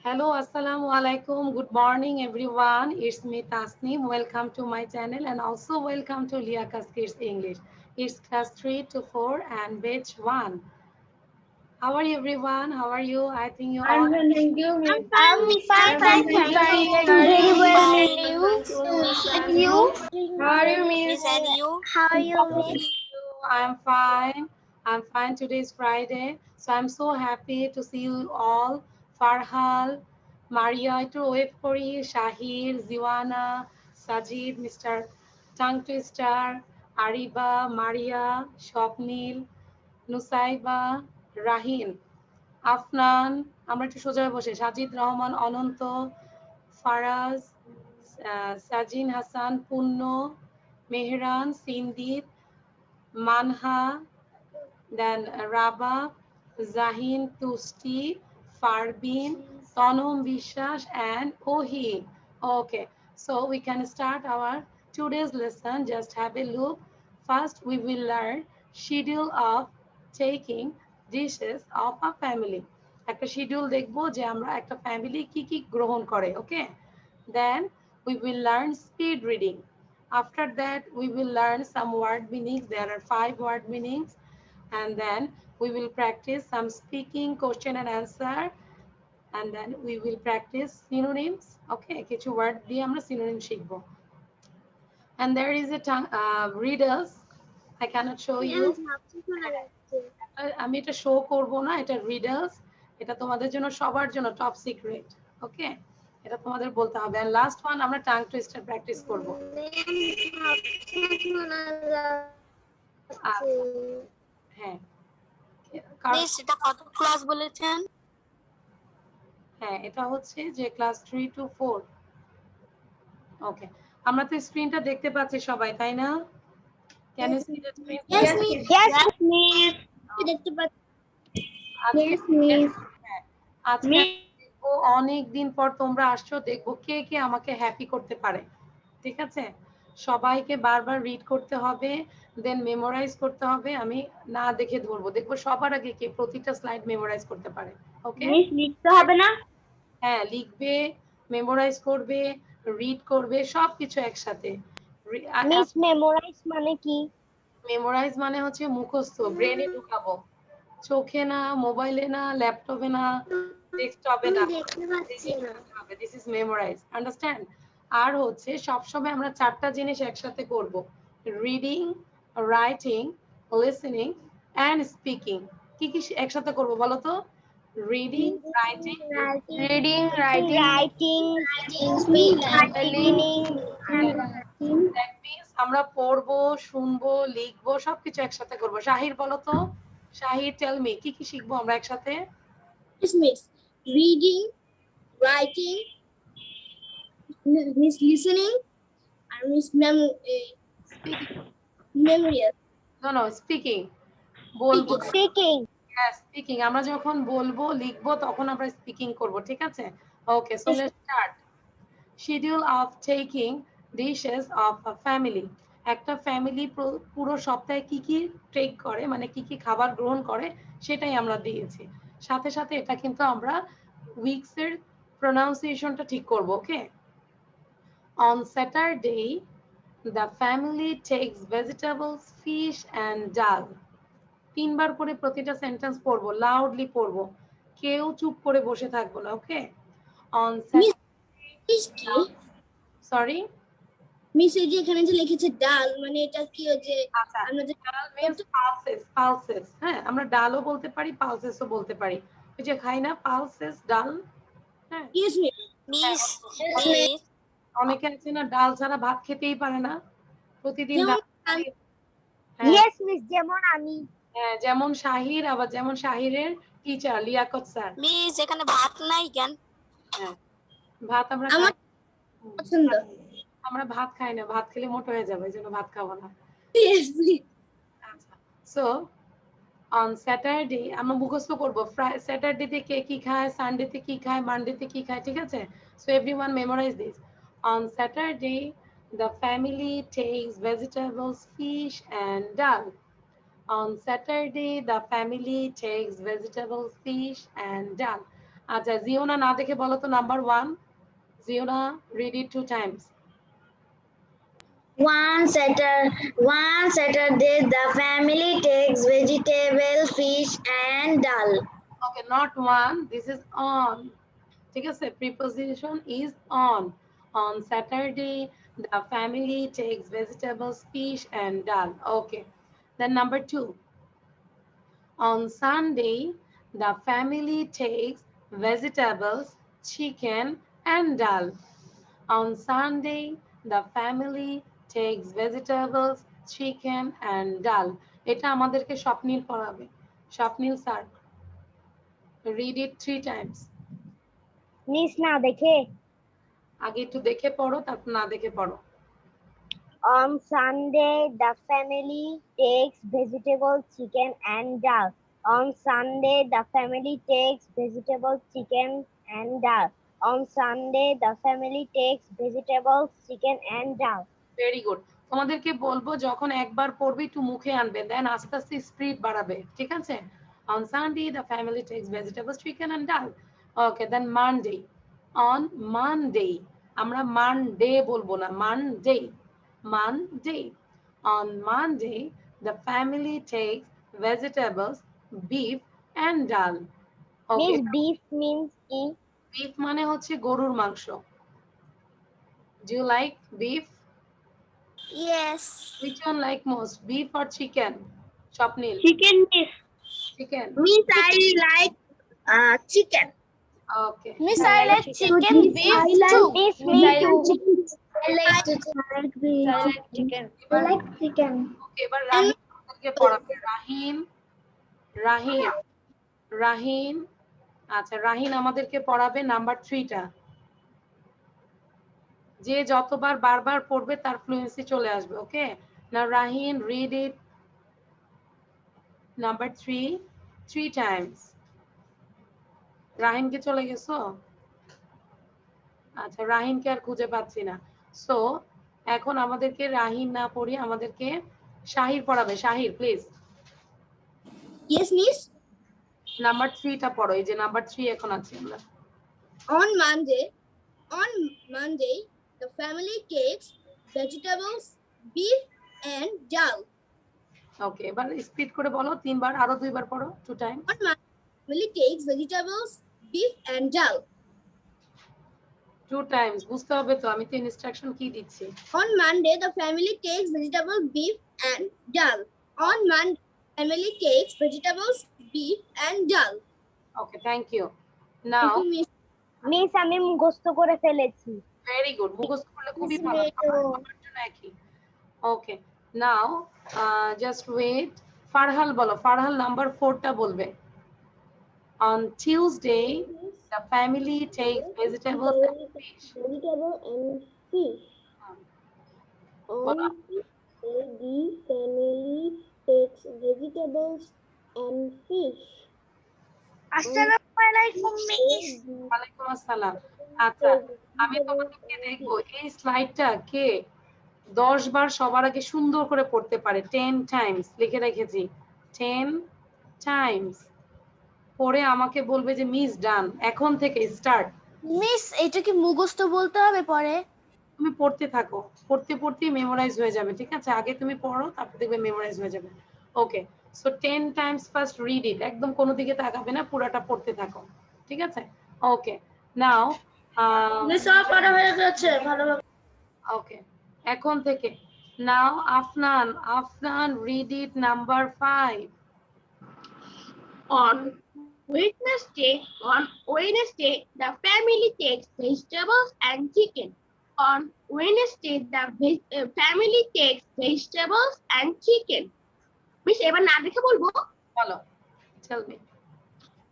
Hello, assalamu alaikum. Good morning, everyone. It's me, Tasneem. Welcome to my channel and also welcome to Liakas Kids English. It's class 3 to 4 and batch 1. How are you, everyone? How are you? I think you I'm all. fine, thank you, I'm miss. fine, I'm Miss. fine, I'm fine, thank thank you. you. Very well, And Miss. you? And you? How are you, Miss, miss? and you? How are you, Miss? I'm fine. I'm fine. Today is Friday. So I'm so happy to see you all. Farhal, Maria, একটু wave করি, Shahir, Jiwana, Sajid, mister tongue twister, Ariba, Maria, Swapnil, Nusaiba, Rahin, Afnan, আমরা একটু সোজা হয়ে বসে, সাজিদ রহমান, অনন্ত, ফারাজ, সাজিন হাসান, পূর্ণ, মেহরান, সিন্দিত, মানহা, দেন রাবা, জাহিন, তুষ্টি, ফারবিন, তনম বিশ্বাস, and Ohi. Okay, so we can start our today's lesson. Just have a look. First, we will learn schedule of taking dishes of a family. একটা শিডিউল দেখবো যে আমরা একটা ফ্যামিলি কি কি গ্রহণ করে, ওকে? Then we will learn speed reading. After that, we will learn some word meanings. There are 5 word meanings. And then we will practice some speaking, question and answer. And then we will practice synonyms. Okay, কিছু word দিয়ে আমরা synonym শিখবো. And there is a riddles. I cannot show you. আমি এটা show করব না, এটা riddles, এটা তোমাদের জন্য সবার জন্য টপ সিক্রেট, ওকে? এটা তোমাদের বলতে হবে। এন্ড লাস্ট ওয়ান আমরা টাং টুইস্টার প্র্যাকটিস করব। হ্যাঁ, মিস, এটা কত ক্লাস বলেছেন? হ্যাঁ, এটা হচ্ছে যে ক্লাস 3 to 4। ওকে, আমরা তো স্ক্রিনটা দেখতে পাচ্ছি সবাই, তাই না? Can you see the screen? Yes, Miss. Yes, Miss. দেখতে পাচ্ছি। আজকে Yes, Miss. আজকে দেখবো অনেক দিন পর তোমরা আসছো, দেখবো কে কে আমাকে হ্যাপি করতে পারে। ঠিক আছে, সবাইকে বারবার রিড করতে হবে, দেন মেমোরাইজ করতে হবে। আমি না দেখে ধরবো, দেখবো সবার আগে কে প্রতিটা স্লাইড মেমোরাইজ করতে পারে। ওকে, মিস লিখতে হবে না? হ্যাঁ, লিখবে, মেমোরাইজ করবে, রিড করবে, সবকিছু একসাথে। মিস মেমোরাইজ মানে কি? মেমোরাইজ মানে হচ্ছে মুখস্থ, ব্রেনে ঢুকাবো, চোখে না, মোবাইলে না, ল্যাপটপে না, ডেস্কটপে না, দিস ইজ মেমোরাইজ, আন্ডারস্ট্যান্ড? আর হচ্ছে সবসময় আমরা 4টা জিনিস একসাথে করব, reading, writing, listening and speaking. কি কি একসাথে করব বলো তো? Reading, writing, writing, speaking. That means আমরা পড়বো, শুনবো, লিখবো, সবকিছু একসাথে করব। শাহির বলো তো, শাহির টেল মি কি কি শিখবো আমরা একসাথে? Yes, Miss. Reading, writing, Miss listening, and Miss memory. No speaking, বলবো। Speaking. হ্যাঁ, স্পিকিং, আমরা যখন বলবো, লিখবো, তখন আমরা স্পিকিং করব, ঠিক আছে? Okay, so let's start. Schedule of taking dishes of a family. একটা ফ্যামিলি পুরো সপ্তাহে কি কি টেক করে, মানে কি কি খাবার গ্রহণ করে, সেটাই আমরা দিয়েছি। সাথে সাথে এটা কিন্তু আমরা উইকসের প্রোনাউন্সিয়েশনটা ঠিক করব, okay? On Saturday the family takes vegetables, fish and dal. 3 বার করে প্রতিটা সেন্টেন্স পড়বো, লাউডলি পড়বো, কেউ চুপ করে বসে থাকবো না, ওকে? অন সরি মিস এই যে এখানে যে লিখেছে ডাল, মানে এটা কি যে আচ্ছা, আমরা যে ডাল মিন্স পালসেস, পালসেস। হ্যাঁ, আমরা ডালও বলতে পারি, পালসেসও বলতে পারি। ওই যে খাই না পালসেস, ডাল। হ্যাঁ, ইয়েস মিস। মিস, মিস, অনেকে আছে না ডাল ছাড়া ভাত খেতেই পারে না, প্রতিদিন যেমন ডাল। হ্যাঁ, ইয়েস মিস, যেমন আমি। হ্যাঁ, যেমন শাহির, আবার যেমন শাহিরের টিচার লিয়াকত স্যার। মিস, এখানে ভাত নাই কেন? হ্যাঁ, ভাত আমরা আমার খাই, পছন্দ। আমরা ভাত খাই না, ভাত খেলে মোটা হয়ে যাবে, এই জন্য ভাত খাবো না। Yes miss. আচ্ছা, সো অন স্যাটারডে আমরা মুখস্থ করবো, স্যাটারডেতে কে কি খায়, সানডেতে কি খায়, মানডেতে কি খায়, ঠিক আছে? So everyone memorise this. On Saturday the family takes vegetables, fish and dal. On Saturday, the family takes vegetables, fish, and dal. আচ্ছা জিওনা না দেখে বলো তো number 1 Genoa read it 2 times One Saturday, the family takes vegetable, fish, and dal. okay not one this is on ঠিক আছে preposition is on Saturday the family takes vegetables fish and dal okay then number 2 on Sunday, the family takes vegetables, chicken, and dal. On Sunday, the family takes vegetables, chicken, and dal. এটা আমাদেরকে স্বপ্নীল পড়াবে স্বপ্নীল sir read it 3 times Miss না দেখে আগে একটু দেখে পড়ো তারপর না দেখে পড়ো On Sunday, the family takes vegetable, chicken, and dal. On Sunday, the family takes vegetable, chicken, and dal. On Sunday, the family takes vegetables, chicken, and dal. Very good তোমাদেরকে বলবো যখন একবার পড়বে একটু মুখে আনবে দেন আস্তে আস্তে স্পিড বাড়াবে ঠিক আছে on Sunday the family takes vegetables chicken and dal okay then Monday on Monday আমরা Monday বলবো না Monday on Monday the family takes vegetables beef and dal okay Miss, beef means কি? beef মানে হচ্ছে গরুর মাংস do you like beef Yes. Which one like most, beef or chicken? Swapnil. Chicken, Miss. Chicken. Miss, I like chicken. Okay. Miss, I like chicken, beef too. Miss, me too. I like chicken. I like chicken. I like chicken. Okay, এবার রাহিম আমাদেরকে পড়াবে রাহিম আচ্ছা রাহিম আমাদেরকে পড়াবে number 3 টা যে যতবার বারবার পড়বে তার ফ্লুয়েন্সি চলে আসবে ওকে নাও রাহিম read it number 3 times রাহিম কে চলে গেছো আচ্ছা রাহিমকে আর খুঁজে পাচ্ছি না সো এখন আমাদেরকে রাহিম না পড়ি আমাদেরকে শাহির পড়াবে Shahir please Yes, Miss. Number 3 টা পড়ো এই যে নাম্বার 3 এখন আছে আমরা On Monday, the family takes vegetables, beef, and dal. ওকে এবার স্পিড করে বলো তিনবার আরো দুইবার পড়ো 2 time On Monday, the family takes vegetables, beef, and dal. 2 Times বুঝতে হবে তো আমি তো ইনস্ট্রাকশন কি দিচ্ছি On Monday, the family takes vegetables, beef, and dal. On Monday, the family takes vegetables, beef, and dal. Okay thank you now Thank you, Miss. Miss আমি মুখস্থ করে ফেলেছি ভেরি গুড মুখস্থ করলে খুবই ভালো সবার জন্য একই ওকে নাও জাস্ট ওয়েট ফারহাল বলো ফারহাল নাম্বার 4 টা বলবে on Tuesday the family takes vegetables and fish vegetable and fish বলো on the family takes vegetables and fish আসসালামু মিস ওয়ালাইকুম আসসালাম আচ্ছা আমি তোমাদেরকে দেখবো এই স্লাইডটা কে 10 বার সবার আগে সুন্দর করে পড়তে পারে 10 টাইমস লিখে রেখেছি 10 টাইমস পরে আমাকে বলবে যে মিস ডান এখন থেকে স্টার্ট মিস এটা কি মুখস্থ বলতে হবে পরে তুমি পড়তে থাকো পড়তে পড়তে মেমোরাইজ হয়ে যাবে ঠিক আছে আগে তুমি পড়ো তারপর দেখবে মেমোরাইজ হয়ে যাবে okay so 10 Times first read it একদম কোনো দিকে তাকাবে না পুরোটা পড়তে থাকো ঠিক আছে ওকে নাও মিস সব পড়া হয়ে গেছে ভালোভাবে ওকে এখন থেকে now Afnan read it number 5 On Wednesday, the family takes vegetables and chicken. On Wednesday, the family takes vegetables and chicken. Miss, এবার না দেখে বলবো বলো tell me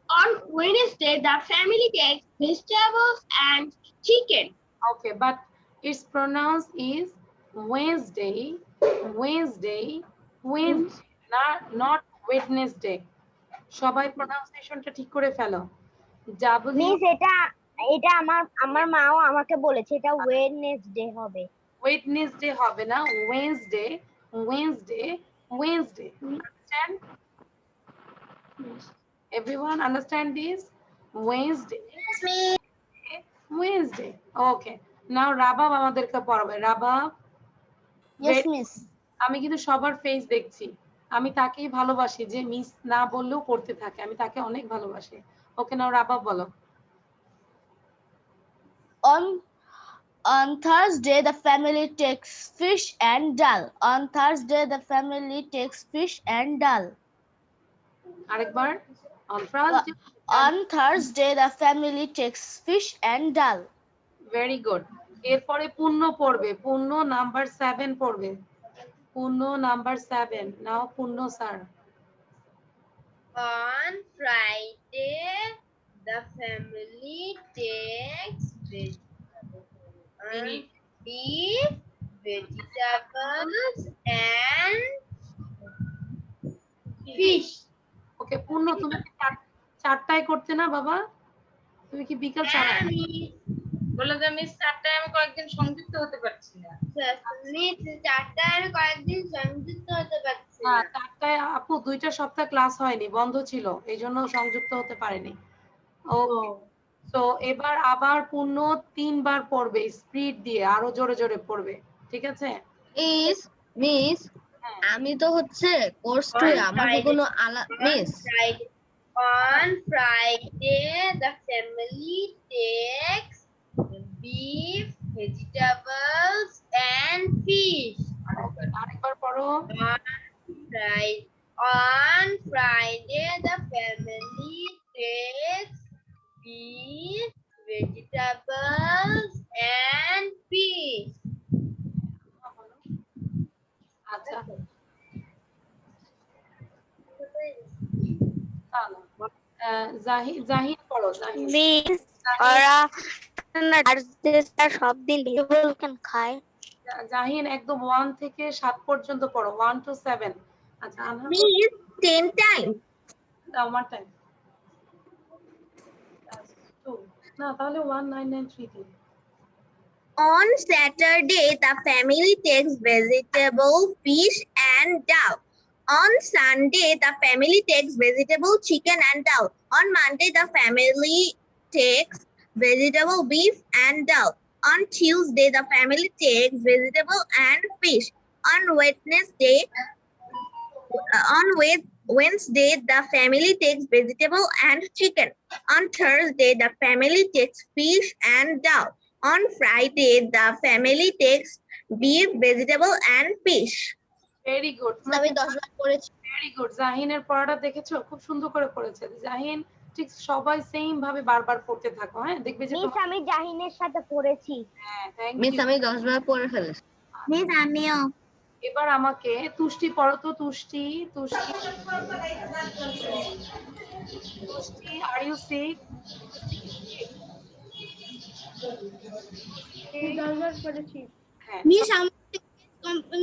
On Wednesday, the family takes vegetables and chicken. okay but its pronounce is Wednesday not Wednesday সবাই প্রোনাউন্সিয়েশনটা ঠিক করে ফেলো W miss এটা এটা আমার মাও আমাকে বলেছে এটা ওয়েডনেসডে হবে ওয়েডনেসডে হবে না Wednesday understand everyone understand this Wednesday Wednesday okay now Rabab আমাদেরকে পড়াবে রাবাব Yes, miss. আমি কিন্তু সবার ফেস দেখছি আমি তাকেই ভালোবাসি যে মিস না বললেও পড়তে থাকে আমি তাকে অনেক ভালোবাসি ওকে নাও রাবাব বলো On Thursday, the family takes fish and dal. On Thursday, the family takes fish and dal. আরেকবার on Thursday On Thursday, the family takes fish and dal. Very good এরপরে পূর্ণ পড়বে পূর্ণ নাম্বার 7 পড়বে পূর্ণ নাম্বার 7 নাও পূর্ণ sir On Friday, the family takes beef, vegetables, and fish. ওকে পূর্ণ তুমি কি চারটায় করতে না বাবা তুমি কি বিকাল 4টায় বলে যে মিস 4টায় আমি কয়েকদিন সংযুক্ত হতে পারছি না মিস 4টায় আমি কয়েকদিন সংযুক্ত হতে পারছি না। হ্যাঁ 4টায় আপু 2টা সপ্তাহ ক্লাস হয়নি বন্ধ ছিল এইজন্য সংযুক্ত হতে পারেনি ওকে তো এবার আবার পূর্ণ 3 বার পড়বে স্পিড দিয়ে আরো জোরে জোরে পড়বে ঠিক আছে মিস আমি তো হচ্ছে কোর্স 2 আমাকে কোনো miss On Friday, the family takes beef, vegetables, and fish. আরেকবার পড়ো On Friday, the family takes beef, vegetables, and fish. আচ্ছা জাহিদ পড়ো জাহিদ মিস ওরা সব দিন ভেজিটেবল কেন খায় জাহিন একদম 1 থেকে 7 পর্যন্ত পড়ো 1 to 7 আচ্ছা আনহা Miss, 10 times. দাও আমার টাইম 2 না তাহলে 1993 On Saturday, the family takes vegetable, fish, and dal. On Sunday, the family takes vegetable, chicken, and dal. On Monday, the family takes vegetable, beef, and dal. On Tuesday, the family takes vegetable and fish. On Wednesday, the family takes vegetable and chicken. On Thursday, the family takes fish and dal. On Friday, the family takes beef, vegetable, and fish. Very good আমি 10 বার পড়েছি very good জাহিনের পড়াটা দেখেছো খুব সুন্দর করে পড়েছে জাহিন ঠিক সবাই সেম ভাবে বারবার পড়তে থাকো হ্যাঁ দেখবে যে মিস আমি জাহিনের সাথে পড়েছি হ্যাঁ থ্যাংক মিস ইউ আমি 10 বার পড়ে ফেলেছি মিস আমিও এবার আমাকে তুষ্টি পড়ো তো তুষ্টি তুষ্টি তুষ্টি আর ইউ সিক হ্যাঁ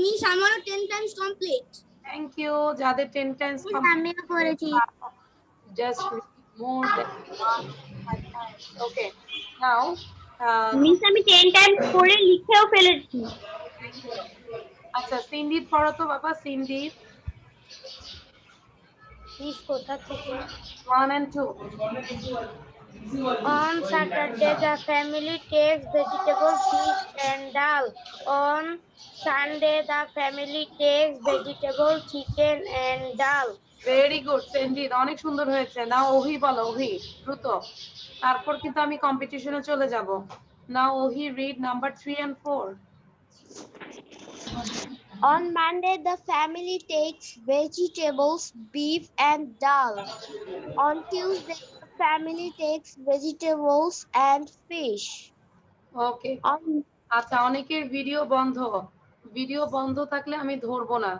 Miss, আমার 10 times complete. থ্যাংক ইউ যাদের 10 টাইমস আমিও পড়েছি just more than 5 times okay now miss আমি 10 টাইমস পড়ে লিখেও ফেলেছি আচ্ছা সিন্দিত পড়ো তো বাবা সিন্দিত মিস কোথা থেকে 1 and 2 On Saturday, the family takes vegetable, fish, and dal. On Sunday, the family takes vegetable, chicken, and dal. Very good Sanjit অনেক সুন্দর হয়েছে নাও ওহি বলো ওহি দ্রুত তারপর কিন্তু আমি কম্পিটিশনে চলে যাব নাও ওহি read number 3 and 4 On Monday, the family takes vegetables, beef, and dal. On Tuesday, the family takes vegetables and fish. Okay On আচ্ছা অনেকের ভিডিও বন্ধ থাকলে আমি ধরবো না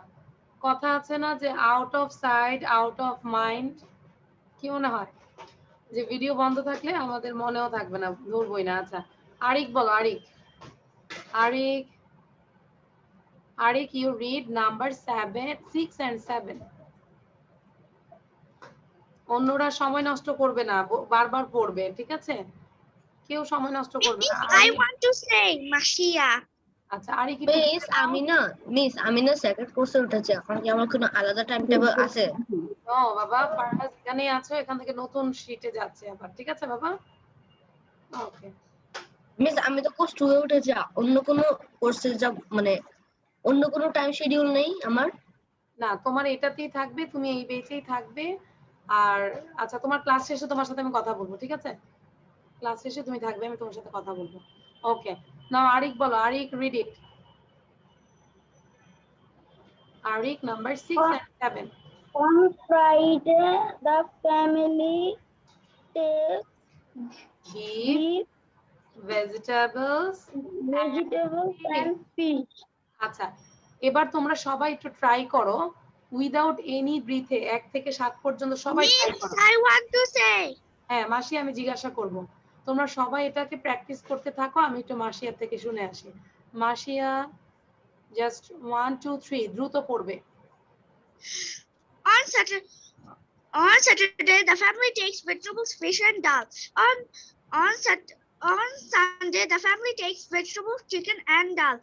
কথা আছে না যে out of sight out of mind কি মনে হয় যে ভিডিও বন্ধ থাকলে আমাদের মনেও থাকবে না ধরবই না আচ্ছা আরিক বলো Arik Arik Arik you read number 6 and 7 অন্যরা সময় নষ্ট করবে না বারবার পড়বে ঠিক আছে কেউ সময় নষ্ট করবে না I want to say Mashia. আচ্ছা আরিক মিস আমি না সেকেন্ড কোর্সে উঠেছি এখন কি আমার কোনো আলাদা টাইম টেবিল আছে ও বাবা, ফারহাজ এখানেই আছো, এখান থেকে নতুন শিটে যাচ্ছে আবার, ঠিক আছে বাবা? ওকে। মিস আমি তো কোর্স 2 এ উঠেছি, অন্য কোনো কোর্সে যাব মানে অন্য কোনো টাইম শিডিউল নেই আমার? না, তোমার এটাতেই থাকবে, তুমি এই বেচেই থাকবে। আর আচ্ছা, তোমার ক্লাস শেষে তোমার সাথে আমি কথা বলবো, ঠিক আছে? ক্লাস শেষে তুমি থাকবে, আমি তোমার সাথে কথা বলবো। ওকে, নাও আরিক বলো, Arik read it. Arik number 6 and 7. On Friday, the family takes Give vegetables vegetables and fish. আচ্ছা, এবার তোমরা সবাই একটু ট্রাই করো উইদাউট এনি ব্রিথে 1 থেকে 7 পর্যন্ত সবাই ট্রাই করো। I want to say. হ্যাঁ, মাসি আমি জিজ্ঞাসা করব। তোমরা সবাই এটাকে প্র্যাকটিস করতে থাকো, আমি একটু মাসিয়ার থেকে শুনে আসি। মাসিয়া, জাস্ট 1 2 3 দ্রুত পড়বে। On Saturday, the family takes vegetables, fish, and dal. On Sunday, the family takes vegetables, chicken, and dal.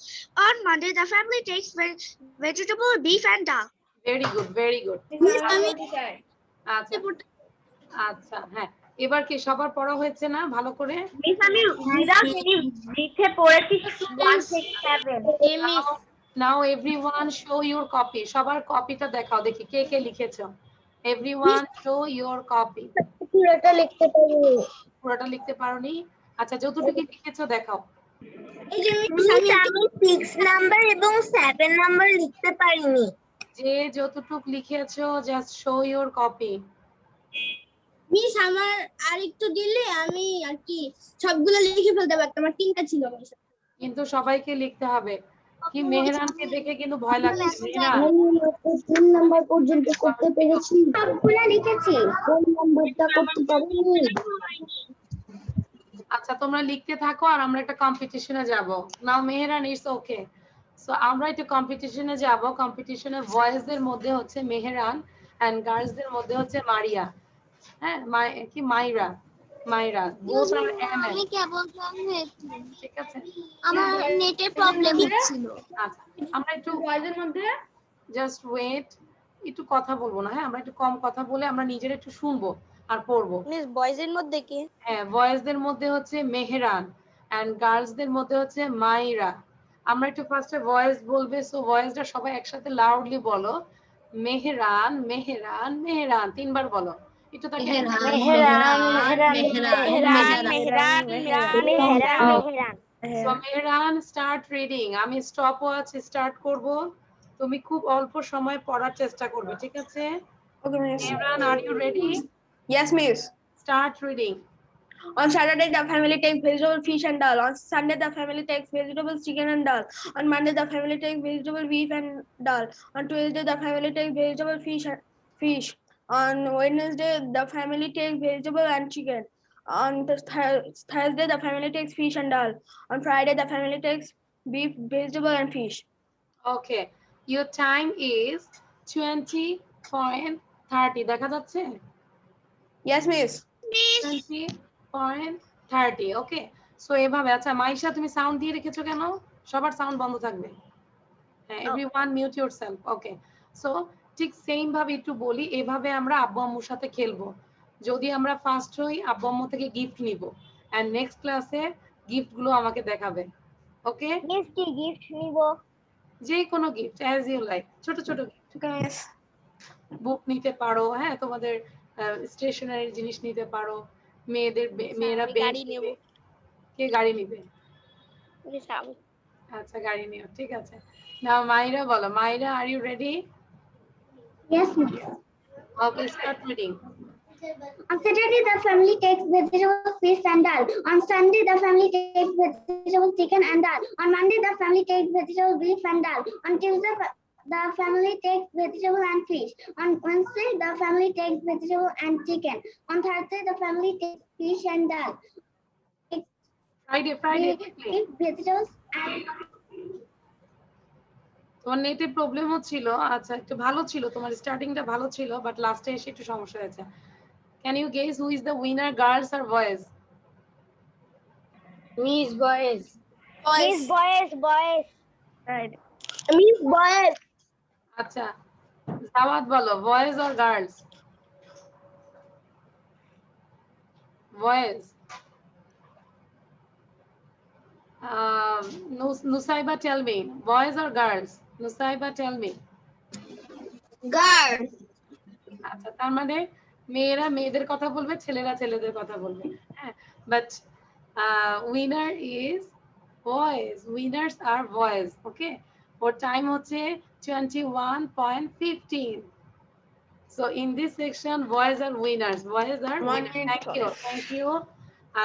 On Monday, the family takes vegetable, beef, and dal. Very good, very good. আচ্ছা আচ্ছা, হ্যাঁ, এবার কি সবার পড়া হয়েছে না ভালো করে? Miss, আমি without any breath পড়েছি 1 থেকে 7. Now everyone show your copy. সবার কপিটা দেখাও দেখি কে কে লিখেছো। Everyone show your copy. পুরোটা লিখতে পারিনি। পুরোটা লিখতে পারোনি? আচ্ছা, যতটুকু লিখেছো দেখাও। এই যে মিস আমি 6 নাম্বার এবং 7 নাম্বার লিখতে পারিনি। যে যতটুকু লিখেছো just show your copy. Miss আমার আরেকটু দিলে আমি আর কি সবগুলো লিখে ফেলতে পারতাম, আমার 3টা ছিল। কিন্তু সবাইকে লিখতে হবে। কি মেহরানকে দেখে কিন্তু ভয় লাগছে। মেহরান, আমি 3 নাম্বার পর্যন্ত করতে পেরেছি, সবগুলো লিখেছি, কোন নাম্বারটা করতে পারিনি। আচ্ছা তোমরা লিখতে থাকো আর আমরা একটা কম্পিটিশনে যাব। নাও মেহরান, ইটস ওকে। সো আমরা একটা কম্পিটিশনে যাব। কম্পিটিশনে বয়েজদের মধ্যে হচ্ছে মেহরান এন্ড গার্লসদের মধ্যে হচ্ছে মারিয়া। হ্যাঁ, কি মাইরা, মাইরা বোথ আর এম এন, ঠিক আছে? আমার নেটের প্রবলেম হচ্ছিল। আচ্ছা, আমরা একটু বয়েজের মধ্যে জাস্ট ওয়েট, একটু কথা বলবো না, হ্যাঁ আমরা একটু কম কথা বলে আমরা নিজেরা একটু শুনবো আর পড়বো। মিস বয়েজের মধ্যে কি? হ্যাঁ, বয়েজদের মধ্যে হচ্ছে মেহরান এন্ড গার্লসদের মধ্যে হচ্ছে মাইরা। আমরা একটু ফার্স্টে ভয়েস বলবে, সো ভয়েসটা সবাই একসাথে লাউডলি বলো। মেহরান, মেহরান, মেহরান, 3 বার বলো। একটু তাকে সো মেহরান স্টার্ট রিডিং। আমি স্টপ ওয়াচ স্টার্ট করব, তুমি খুব অল্প সময় পড়ার চেষ্টা করবে, ঠিক আছে? Okay, miss. Mehran, are you ready? Yes, miss. Start reading. On Saturday, the family takes vegetable, fish, and dal. On Sunday, the family takes vegetables, chicken, and dal. On Monday, the family takes vegetable, beef, and dal. On Tuesday, the family takes vegetable, fish. On Wednesday, the family takes vegetable and chicken. On Thursday, the family takes fish and dal. On Friday, the family takes beef, vegetable, and fish. Okay, your time is 20.30 দেখা যাচ্ছে? Yes, miss. 20.30 ওকে। So এভাবে। আচ্ছা মাইশা, তুমি sound দিয়ে রেখেছো কেন? সবার sound বন্ধ থাকবে। হ্যাঁ, এভরিওয়ান মিউট ইয়োরসেলফ। ওকে, সো ঠিক সেম ভাবে একটু বলি, এভাবে আমরা আব্বু আম্মুর সাথে খেলবো। যদি আমরা ফার্স্ট হই, আব্বু আম্মু থেকে গিফট নিব এন্ড নেক্সট ক্লাসে গিফট গুলো আমাকে দেখাবে। ওকে, মিস কি গিফট নিব? যে কোনো গিফট অ্যাজ ইউ লাইক, ছোট ছোট গিফট। Okay, miss. বুক নিতে পারো, হ্যাঁ তোমাদের স্টেশনারি জিনিস নিতে পারো। মেয়েরা গাড়ি নেবে। কে গাড়ি নেবে? আচ্ছা গাড়ি নিও, ঠিক আছে। নাও মাইরা বলো। Maira, are you ready? Yes, miss. Okay, start reading. On Saturday, the family takes vegetable, fish, and dal. On Sunday, the family takes vegetable, chicken, and dal. On Monday, the family takes vegetable, beef, and dal. On Tuesday, the family takes vegetable and fish. On Wednesday, the family takes vegetable and chicken. On Thursday, the family takes fish and dal. Friday Vegetables and তোমার নেটের problem হচ্ছিল। আচ্ছা, একটু ভালো ছিল, তোমার স্টার্টিংটা ভালো ছিল, বাট লাস্টে এসে একটু সমস্যা হয়েছে। Can you guess who is the winner, girls আর boys? Miss boys. Miss boys. Right. Miss boys. আচ্ছা জাওয়াত বলো, বয়েজ আর girls? Voice Nusaiba, tell me, boys or girls? Nusaiba, tell me. Girl আচ্ছা, তার মানে মেয়েরা মেয়েদের কথা বলবে, ছেলেরা ছেলেদের কথা বলবে। হ্যাঁ, but winner is boys, winners are boys. Okay, ওর টাইম হচ্ছে 21.15. So in this section, boys are winners. Boys are winners. Thank you.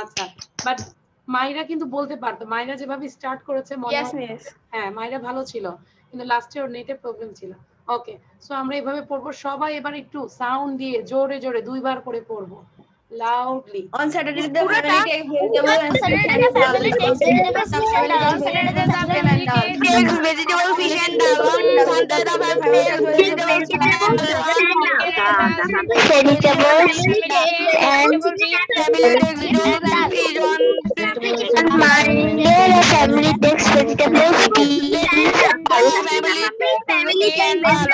আচ্ছা, বাট মাইরা কিন্তু বলতে পারতো। মাইরা যেভাবে স্টার্ট করেছে মনে Yes, হয়, miss. হ্যাঁ মাইরা ভালো ছিল, কিন্তু লাস্টে ওর নেটে প্রবলেম ছিল। ওকে, সো আমরা এভাবে পড়বো। সবাই এবার একটু সাউন্ড দিয়ে জোরে জোরে দুইবার করে পড়বো, loudly. On Saturday, the family takes vegetable and fish and dal. Takes vegetable, fish and dal. On Sunday, the family takes vegetable, chicken and dal. Vegetables and Family takes vegetables and fish on on Monday the family takes vegetables, peas, family takes vegetables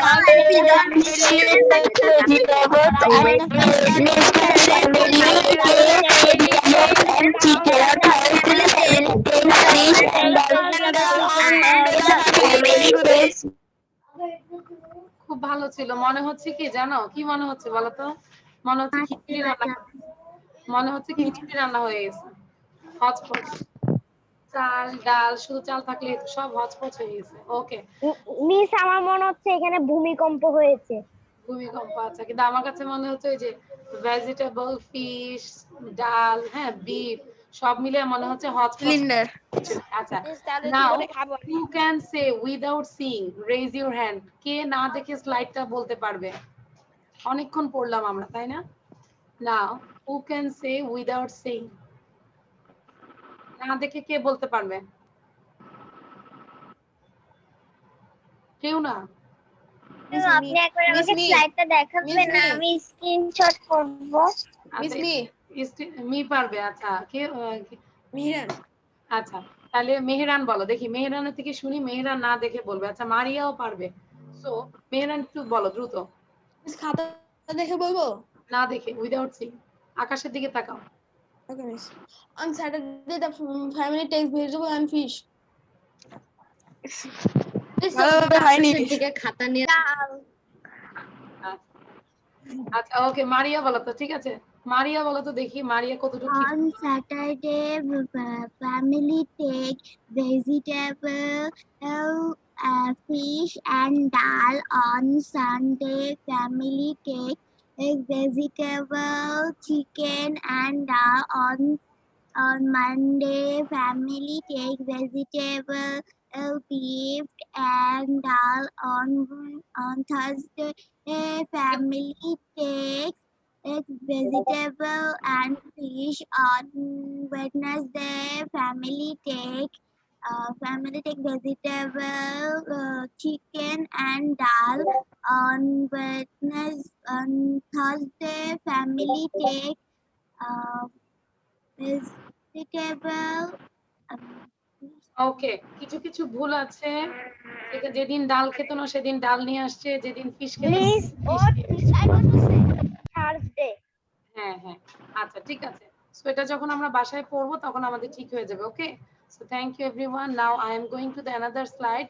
and chicken. On Thursday the family takes fish and খুব ভালো ছিল। মনে হচ্ছে কি জানো, কি মনে হচ্ছে বলো তো? মনে হচ্ছে খিচুড়ি রান্না, মনে হচ্ছে খিচুড়ি রান্না হয়ে গেছে। হচপচ, চাল ডাল, শুধু চাল থাকলে সব হচপচ হয়ে গেছে। ওকে, মিস আমার মনে হচ্ছে এখানে ভূমিকম্প হয়েছে। ভূমিকম্প। আচ্ছা, কিন্তু আমার কাছে মনে হচ্ছে ওই যে ভেজিটেবল, ফিশ, ডাল, হ্যাঁ বিফ, সব মিলে মনে হচ্ছে হচপচ। আচ্ছা, নাও who can say without seeing, raise your hand. কে না দেখে স্লাইডটা বলতে পারবে? অনেকক্ষণ পড়লাম আমরা, তাই না? নাও who can say without seeing, না দেখে কে বলতে পারবে? কেউ না? আপনি একবার আমাকে স্লাইডটা দেখাবেন, আমি স্ক্রিনশট করব। মিস মি পারবে? আচ্ছা, কে? Miran. আচ্ছা, তাহলে মেহরান বলো দেখি, মেহরানের থেকে শুনি। মেহরান না দেখে বলবে। আচ্ছা, মারিয়াও পারবে। সো মেহরান একটু বলো দ্রুত। খাতা দেখে বলবো? না দেখে, উইদাউট সিং। আকাশের দিকে তাকাও। Okay, miss. On Saturday, the family takes vegetable and fish. খাতা নিয়ে আচ্ছা, ওকে, মারিয়া বলো তো। ঠিক আছে, মারিয়া বলো তো দেখি, মারিয়া কতটুকু? On Saturday, family take vegetable, fish and dal. On Sunday, family take vegetable, chicken and dal. On Monday, family take vegetable, beef and dal. On Thursday, family takes vegetable and fish. On Wednesday, family take vegetable, chicken and dal. On Thursday, family take vegetable. ওকে, কিছু কিছু ভুল আছে। যেদিন ডাল খেত না সেদিন ডাল নিয়ে আসছে, যেদিন ফিশ খেত Thursday. হ্যাঁ হ্যাঁ, আচ্ছা ঠিক আছে। সো এটা যখন আমরা বাসায় পড়বো তখন আমাদের ঠিক হয়ে যাবে। Okay, so thank you everyone. Now I am going to the another slide.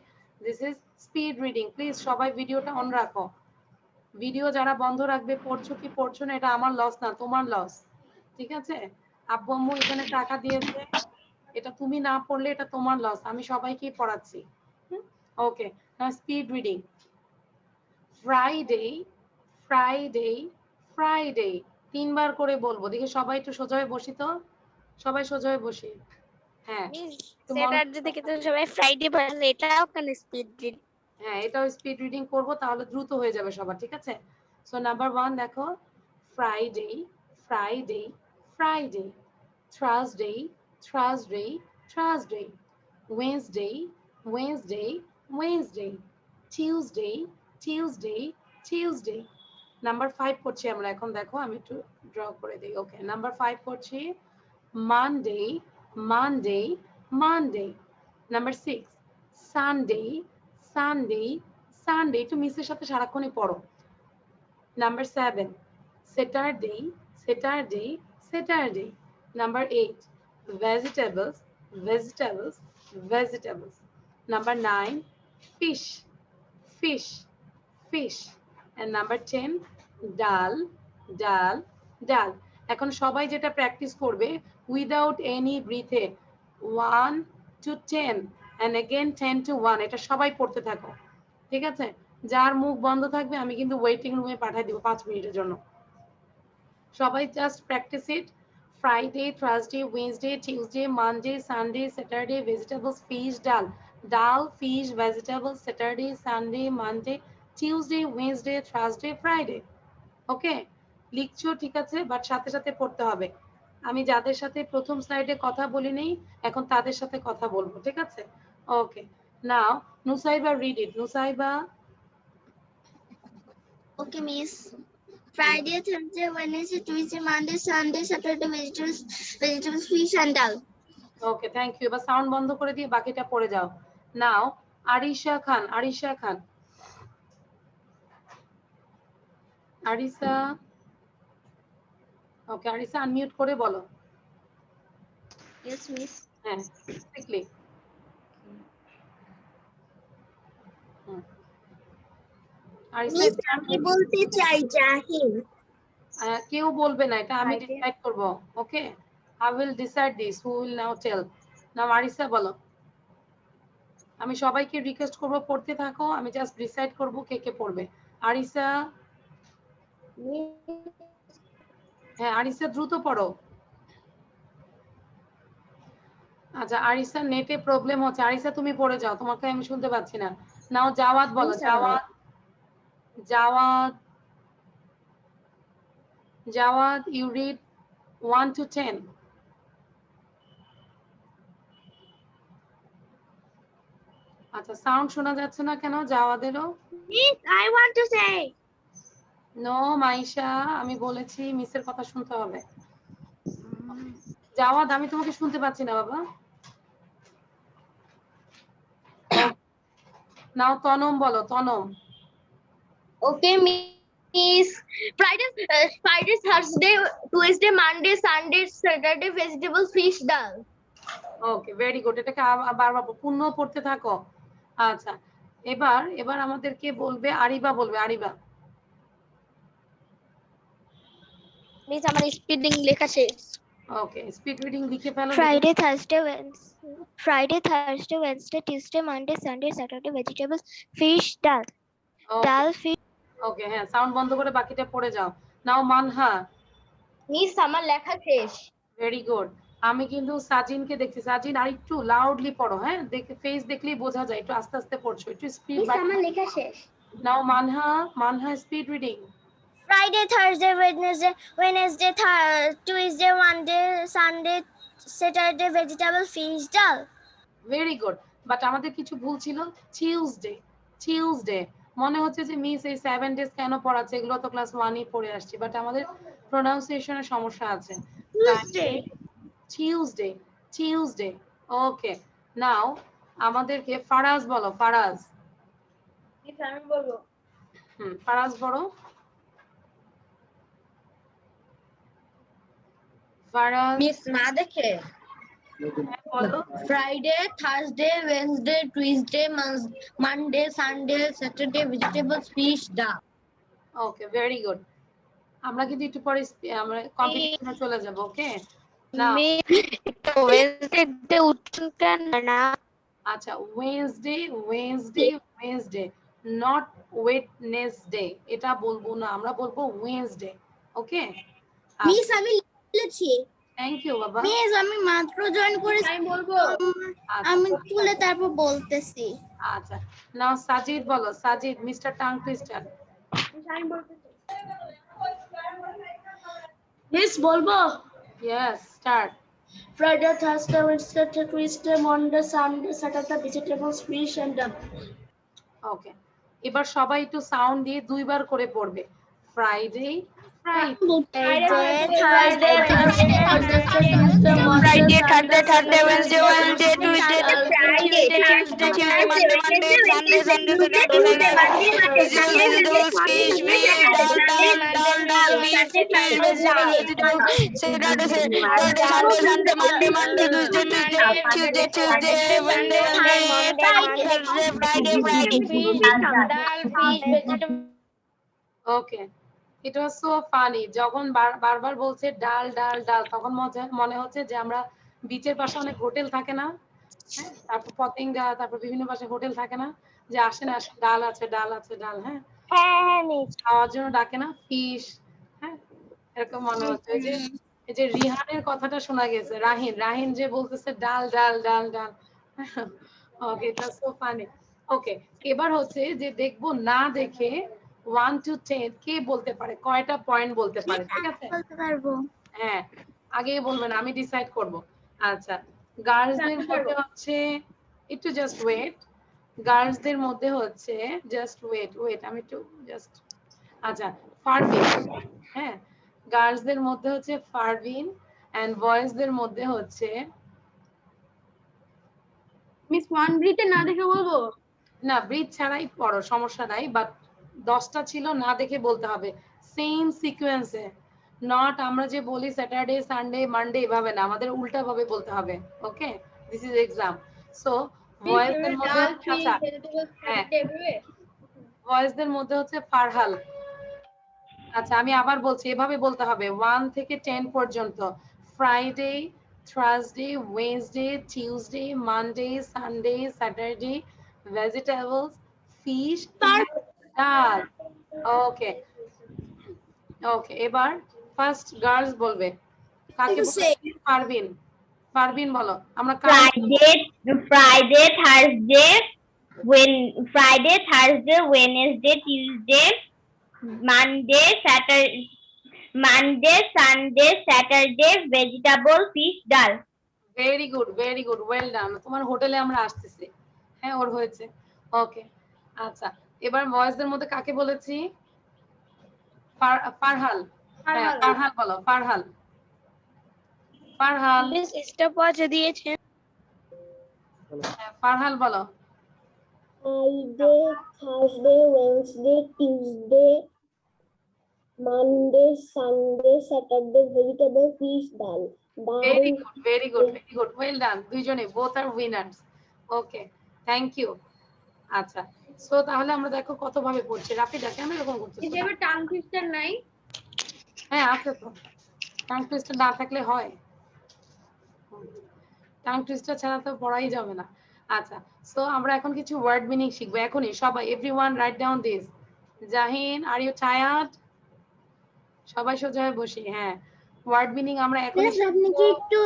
This is speed reading. Please সবাই ভিডিওটা অন রাখো। ভিডিও যারা বন্ধ রাখবে, পড়ছো কি পড়ছো না এটা আমার লস না, তোমার লস। ঠিক আছে, আব্বু আম্মু এখানে টাকা দিয়েছে, এটা তুমি না পড়লে এটা তোমার লস। আমি সবাইকেই পড়াচ্ছি। Okay, now speed reading. Friday, Friday, Friday, তিনবার করে বলবো। দেখি সবাই একটু সোজা হয়ে বসি তো, সবাই সোজা হয়ে বসি। হ্যাঁ, স্যাটারডে থেকে তো সবাই ফ্রাইডে বলে, এটাও কেন স্পিড রিডিং? হ্যাঁ, এটাও স্পিড রিডিং করবো, তাহলে দ্রুত হয়ে যাবে সবার। ঠিক আছে, সো নাম্বার 1 দেখো, Friday, Friday, Friday, Thursday, Thursday, Thursday, Wednesday, Wednesday, Wednesday, Tuesday, Tuesday, Tuesday. Number 5 পড়ছি আমরা এখন। দেখো আমি একটু ড্র করে দিই। ওকে, নাম্বার 5 পড়ছি, Monday, Monday, Monday. Number 6 Sunday, Sunday, Sunday. একটু মিসের সাথে সারাক্ষণই পড়ো। Number 7 Saturday, Saturday, Saturday. Number 8, vegetables, vegetables, vegetables. Number 9, fish, fish, fish. And number 10, dal, dal, dal. এখন সবাই যেটা প্র্যাকটিস করবে without any breathe 1 to 10 and again 10 to 1, এটা সবাই পড়তে থাকো, ঠিক আছে? যার মুখ বন্ধ থাকবে আমি কিন্তু ওয়েটিং রুমে পাঠিয়ে দিব 5 মিনিটের জন্য। সবাই just practice it. Friday, Thursday, Wednesday, Tuesday, Monday, Sunday, Saturday, vegetables, fish, dal, dal, fish, vegetables, Saturday, Sunday, Monday, Tuesday, Wednesday, Thursday, Friday. Okay, লিখছো ঠিক আছে, বাট সাথে সাথে পড়তে হবে। আমি যাদের সাথে প্রথম স্লাইডে কথা বলি নেই এখন তাদের সাথে কথা বলবো, ঠিক আছে? Okay, now Nusaiba read it. Nusaiba. Okay, Miss. Friday, Thursday, Wednesday, Tuesday, Monday, Sunday, Saturday, vegetables, fish and dal. Okay, thank you. এবার সাউন্ড বন্ধ করে দিয়ে বাকিটা পড়ে যাও। Now Arisha Khan, Arisha Khan, Arisa. Okay, Arisa unmute করে বলো। Yes, Miss. হ্যাঁ, কুইকলি। আরিসা, মিস আমি বলতে চাই জাহিদ। কেউ বলবে না, এটা আমি ডিসাইড করব। Okay, I will decide this, who will now tell. Now Arisa বলো। আমি সবাইকে রিকোয়েস্ট করব পড়তে থাকো, আমি জাস্ট ডিসাইড করব কে কে পড়বে। আরিসা। হ্যাঁ আরিসা, দ্রুত পড়ো। আচ্ছা, আরিসা নেটে প্রবলেম হচ্ছে। আরিসা তুমি পড়ে যাও, তোমাকে আমি শুনতে পাচ্ছি না। নাও জাওয়াদ বলো। Jawad, Jawad, Jawad, you read 1 to 10. আচ্ছা, সাউন্ড শোনা যাচ্ছে না কেন জাওয়াদেরও? Miss, I want to say. No Maisha, আমি বলেছি মিসের কথা শুনতে হবে। জাওয়াদ, আমি তোমাকে শুনতে পাচ্ছি না বাবা। নাও তনম বলো, Tanom. Okay, Miss. Friday, Thursday, Tuesday, Monday, Sunday, Saturday, vegetables, fish, dal. ওকে, ভেরি গুড। এটাকে বারবার পূর্ণ পড়তে থাকো। আচ্ছা, এবার এবার আমাদেরকে বলবে আরিবা, বলবে আরিবা। Miss, আমার স্পিডিং লেখা শেষ। ওকে, স্পিড রিডিং লিখে ফেলো। Friday, Thursday, Wednesday, Tuesday, Monday, Sunday, Saturday, vegetables, fish, dal, dal, fish. ওকে, হ্যাঁ, সাউন্ড বন্ধ করে বাকিটা পড়ে যাও। নাও মানহা। মিস, আমার লেখা শেষ। Very good. আমি কিন্তু সাজিনকে দেখছি। সাজিন আর একটু লাউডলি পড়ো, হ্যাঁ, দেখে ফেস দেখলেই বোঝা যায়, একটু আস্তে আস্তে পড়ছো, একটু স্পিড। মিস, আমার লেখা শেষ। Now Manha, Manha speed reading. Friday, Thursday, Wednesday, Tuesday, Monday, Sunday, Saturday, vegetable, fish, dal. Very good. But আমাদের কিছু ভুল ছিল। টিউসডে, টিউসডে মনে হচ্ছে যে মিস এই 7 ডেজ কেন পড়াচ্ছে, এগুলো তো ক্লাস 1-ই পড়ে আসছি, বাট আমাদের প্রোনাউন্সিয়েশনের সমস্যা আছে। Tuesday, Tuesday. ওকে, নাও আমাদেরকে ফারাজ বলো, ফারাজ। আমি বলবো। ফারাজ বলো। ফারাজ মিস না দেখে বলো। Friday, Thursday, Wednesday, Tuesday, Monday, Sunday, Saturday, vegetables, fish, ডাল। ওকে, ভেরি গুড। আমরা কিন্তু একটু পরে আমরা কম্পিটিশনে চলে যাব। ওকে, নাও Wednesday, উচ্চারণ না। আচ্ছা, Wednesday, Wednesday, Wednesday, not Wednesday, এটা বলবো না, আমরা বলবো ওয়েডনেসডে। ওকে, মিস, আমি লিখেছি। থ্যাংক ইউ বাবা। মিস, আমি মাত্র জয়েন করেছি। আমি বলবো। আমি তুলে তারপর বলতেছি। আচ্ছা, নাও সাজিদ বলো, সাজিদ, মিস্টার টাং টুইস্টার। আমি বলতে চাই। মিস বলবো। Yes, start. Friday, Thursday, Wednesday, Tuesday, Monday, Sunday, Saturday, vegetables, fish and dal. ওকে, এবার সবাই একটু সাউন্ড দিয়ে দুইবার করে পড়বে। Friday, Right. Thursday, Thursday, Wednesday, Tuesday, Sunday, Sunday, Tuesday, Monday, vegetables, fish, Sunday, Monday, Tuesday, Wednesday, Thursday, Friday. Okay, it was so funny. যখন বারবার বলছে ডাল ডাল ডাল, তখন মনে হচ্ছে যে আমরা বিচের পাশে অনেক হোটেল থাকে না, হ্যাঁ, তারপর পতেঙ্গা, তারপর বিভিন্ন পাশে হোটেল থাকে না, যে আসেন আসেন ডাল আছে ডাল আছে ডাল, হ্যাঁ, হ্যাঁ মিস। খাওয়ার জন্য ডাকে না, ফিশ, হ্যাঁ, এরকম মনে হচ্ছে। এই যে রিহানের কথাটা শোনা গেছে, রাহিন যে বলতেছে ডাল ডাল ডাল ডাল। ওকে, এটা সো ফানি। ওকে, এবার হচ্ছে যে দেখবো না দেখে 1 to 10 কে বলতে পারে, কয়টা পয়েন্ট বলতে পারে, ঠিক আছে? বলতে পারবো। হ্যাঁ, আগে বলবেন, আমি ডিসাইড করব। আচ্ছা, গার্লসদের মধ্যে হচ্ছে, একটু জাস্ট ওয়েট, গার্লসদের মধ্যে হচ্ছে, জাস্ট ওয়েট আমি একটু জাস্ট, আচ্ছা, ফারবিন, হ্যাঁ, গার্লসদের মধ্যে হচ্ছে ফারবিন, এন্ড বয়েজদের মধ্যে হচ্ছে, মিস ওয়ান ব্রিতে না দেখে বলবো? না, ব্রিজ ছাড়াই পড়ো, সমস্যা নাই, বাট 10টা ছিল, না দেখে বলতে হবে, সেম সিকোয়েন্সে, নট আমরা যে বলি স্যাটারডে সানডে মানডে এভাবে না, আমাদের উল্টা ভাবে বলতে হবে। ওকে, দিস ইজ এক্সাম। সো বয়েজদের মধ্যে, আচ্ছা হ্যাঁ, বয়েজদের মধ্যে হচ্ছে ফারহাল। আচ্ছা, আমি আবার বলছি, এভাবে বলতে হবে 1 থেকে 10 পর্যন্ত, Friday, Thursday, Wednesday, Tuesday, Monday, Sunday, Saturday, vegetables, fish, ডাল। ওকে ওকে, এবার ফার্স্ট গার্লস বলবে, কাকে বলবে? পারবিন বলো। আমরা Friday, Thursday, Wednesday, Tuesday, Monday, Sunday, Saturday, vegetable, fish, dal. Very good, well ডান। তোমার হোটেলে আমরা আসতেছি, হ্যাঁ, ওর হয়েছে। ওকে, আচ্ছা, এবার বয়েজদের মধ্যে কাকে বলেছি? ফারহাল। হ্যাঁ, ফারহাল বলো, ফারহাল। মিস স্টপওয়াচ দিয়েছেন। ফারহাল বলো। Friday, Thursday, Wednesday, Tuesday, Monday, Sunday, Saturday, vegetable, fish, dal. Very good, well done. দুইজনে, both are winners. Okay, thank you. আচ্ছা, সো তাহলে আমরা দেখো কত ভাবে পড়ছি। রাফিদা কেন এরকম করছিস? এবার টাং টুইস্টার নাই? হ্যাঁ, আছে তো। টাং টুইস্টার না থাকলে হয়? টাং টুইস্টার ছাড়া তো পড়াই যাবে না। আচ্ছা, সো আমরা এখন কিছু ওয়ার্ড মিনিং শিখবো এখনই। সবাই, everyone write down this. Jahin, are you tired? সবাই সোজা হয়ে বসি। হ্যাঁ, ওয়ার্ড মিনিং আমরা এখন আপনি কি একটু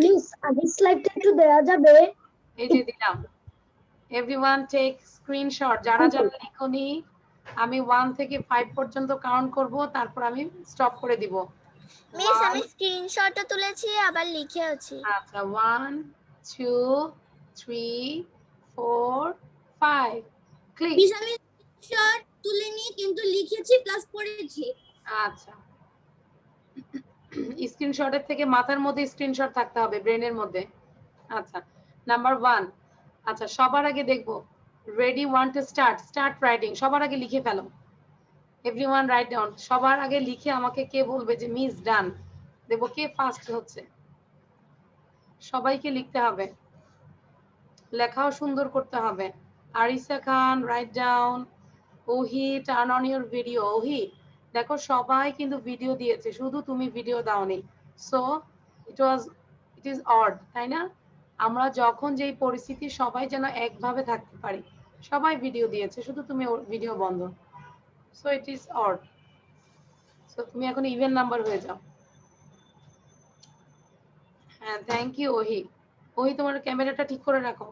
Miss, আগের স্লাইডটা একটু দেওয়া যাবে? এই যে দিলাম। Everyone take screenshot. যারা যারা লিখোনি, আমি 1 থেকে 5 পর্যন্ত কাউন্ট করব, তারপর আমি স্টপ করে দিব। মিস আমি স্ক্রিনশটও তুলেছি আবার লিখেওছি। আচ্ছা, 1 2 3 4 5 ক্লিক। মিস আমি স্ক্রিনশট তুলিনি কিন্তু লিখেছি প্লাস পড়েছি। আচ্ছা, স্ক্রিনশটের থেকে মাথার মধ্যে স্ক্রিনশট থাকতে হবে, ব্রেনের মধ্যে। আচ্ছা, নাম্বার 1। আচ্ছা, সবার আগে দেখব, রেডি 1 টু স্টার্ট রাইটিং। সবার আগে লিখে ফেলো। Everyone write down. সবার আগে লিখে আমাকে কে বলবে যে মিস ডান, দেখবো কে ফার্স্ট হচ্ছে। সবাইকে লিখতে হবে, লেখাও সুন্দর করতে হবে। আরিসা খান, রাইট ডাউন। ওহি, টার্ন অন ইউর ভিডিও। ওহি, দেখো সবাই কিন্তু ভিডিও দিয়েছে, শুধু তুমি ভিডিও দাওনি। সো ইট ইজ অড, তাই না? আমরা যখন যেই পরিস্থিতি, সবাই যেন একভাবে থাকতে পারি। সবাই ভিডিও দিয়েছে, শুধু তুমি ভিডিও বন্ধ। So it is odd. So তুমি এখন ইভেন নাম্বার হয়ে যাও। হ্যাঁ, থ্যাংক ইউ ওহি। ওহি, তোমার ক্যামেরাটা ঠিক করে রাখো।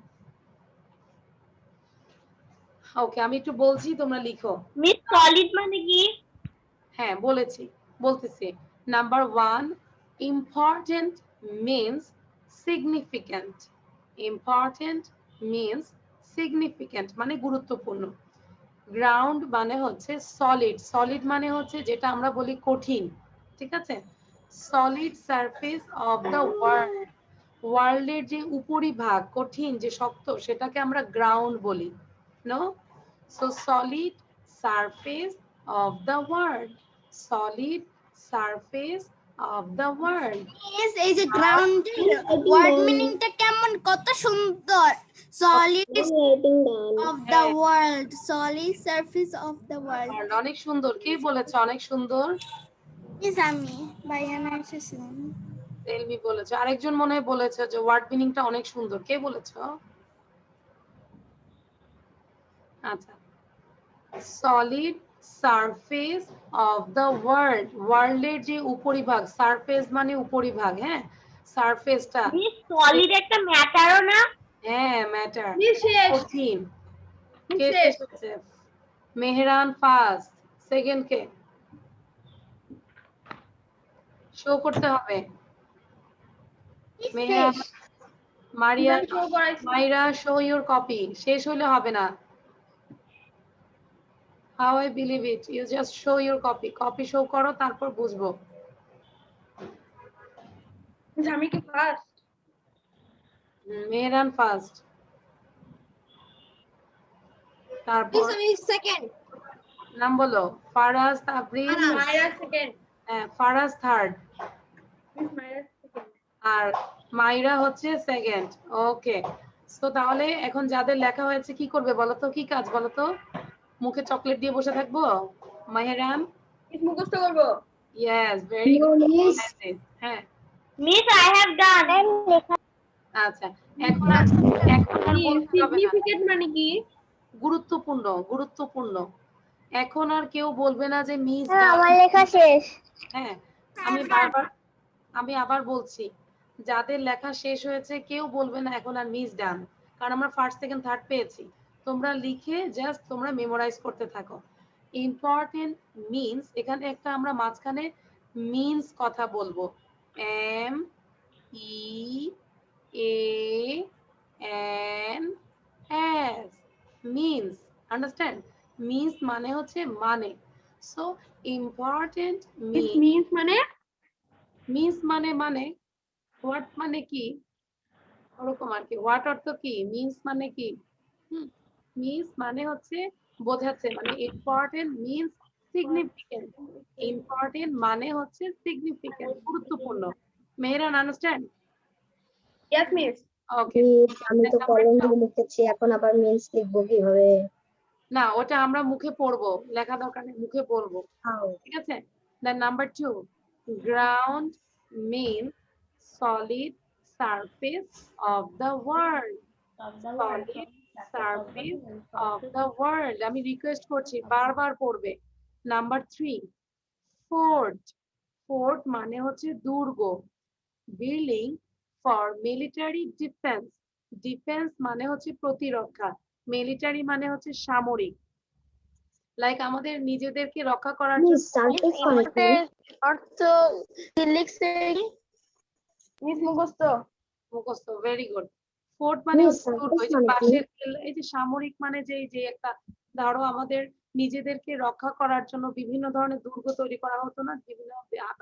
ওকে, আমি একটু বলছি, তোমরা লিখো। মিস, সলিড মানে কি? হ্যাঁ, বলতেছি। Number 1, important means significant. Important means significant মানে গুরুত্বপূর্ণ। গ্রাউন্ড মানে হচ্ছে সলিড, সলিড মানে হচ্ছে যেটা আমরা বলি কঠিন, ঠিক আছে? Solid surface of the world, ওয়ার্ল্ডের যে উপরিভাগ কঠিন যে শক্ত সেটাকে আমরা গ্রাউন্ড বলি, no? So solid surface of the world, solid surface of the world. Yes, এই যে গ্রাউন্ডের ওয়ার্ড মিনিংটা কেমন, কত সুন্দর। Solid of the world, solid surface of the world. অনেক সুন্দর, কে বলেছে অনেক সুন্দর? Yes, আমি বাইয়ানা এসেছিলাম। এলমি বলেছে, আরেকজন মনে হয় বলেছে যে ওয়ার্ড মিনিংটা অনেক সুন্দর, কে বলেছে? আচ্ছা, solid surface of the world, ওয়ার্ল্ডের যে উপরিভাগ, সারফেস মানে উপরিভাগ, হ্যাঁ, সারফেসটা। সলিড একটা ম্যাটারও না? হ্যাঁ, ম্যাটার, কঠিন। কে শেষ হচ্ছে? মেহরান ফার্স্ট, সেকেন্ড কে? শো করতে হবে। মেহরান, মারিয়া, মাইরা, শো ইউর কপি। শেষ হইলে হবে না। How I believe it, you just show your copy, copy show করো, তারপর বুঝবো। আমি কি ফার্স্ট? মেহরান ফার্স্ট, তারপর সেকেন্ড। নাম বলো। ফারাজ, তাবরিন, মাইরা সেকেন্ড। ফারাজ থার্ড, মিস মাইরা সেকেন্ড। আর মাইরা হচ্ছে সেকেন্ড। ওকে, তো তাহলে এখন যাদের লেখা হয়েছে কি করবে বলো তো, কি কাজ বলো তো? মুখে চকলেট দিয়ে বসে থাকবো? মেহরান মিস মুখস্থ করবো। Yes, very good. হ্যাঁ মিস আই হ্যাভ ডান। আচ্ছা, এখন আর বলতে হবে না। সিগনিফিকেন্ট মানে কি? গুরুত্বপূর্ণ, গুরুত্বপূর্ণ। এখন আর কেউ বলবে না যে মিস আমার লেখা শেষ। হ্যাঁ, আমি আবার বলছি, যাদের লেখা শেষ হয়েছে কেউ বলবে না এখন আর মিস ডান, কারণ আমরা ফার্স্ট সেকেন্ড থার্ড পেয়েছি। তোমরা লিখে জাস্ট তোমরা মেমোরাইজ করতে থাকো। ইম্পর্টেন্ট মিন্স, এখানে একটা আমরা মাঝখানে মিন্স কথা বলবো, M E A N S, means, understand? Means মানে হচ্ছে মানে। সো ইম্পর্টেন্ট মিন্স মানে মিন্স মানে মানে হোয়াট মানে কি, ওরকম আর কি। হোয়াট অর্থ কি, মিন্স মানে কি? মিন্স মানে হচ্ছে বোঝাচ্ছে, মানে ইম্পর্টেন্ট মিন্স সিগনিফিকেন্ট, ইম্পর্টেন্ট মানে হচ্ছে সিগনিফিকেন্ট, গুরুত্বপূর্ণ। Mehran understand? Yes miss. Okay, আমি তো কলম দিয়ে লিখেছি, এখন আবার মিন্স লিখবো কিভাবে? না ওটা আমরা মুখে পড়বো, লেখা দরকার নেই, মুখে বলবো, ঠিক আছে? Then number 2, ground means solid surface of the world, solid surface of the world। আমি রিকোয়েস্ট করছি বারবার পড়বে। নাম্বার 3, ফোর্ট, ফোর্ট মানে হচ্ছে দুর্গ। Building for military defence, defence মানে হচ্ছে প্রতিরক্ষা, মিলিটারি মানে হচ্ছে সামরিক, লাইক আমাদের নিজেদেরকে রক্ষা করার জন্য। অর্থ লিখছে মিস মুখস্থ। মুখস্থ, ভেরি গুড। ফোর্ট মানে হচ্ছে দুর্গ, এই যে পাশের এই যে সামরিক মানে যে যে একটা, ধরো আমাদের নিজেদেরকে রক্ষা করার জন্য বিভিন্ন ধরনের দুর্গ তৈরি করা হতো না, বিভিন্ন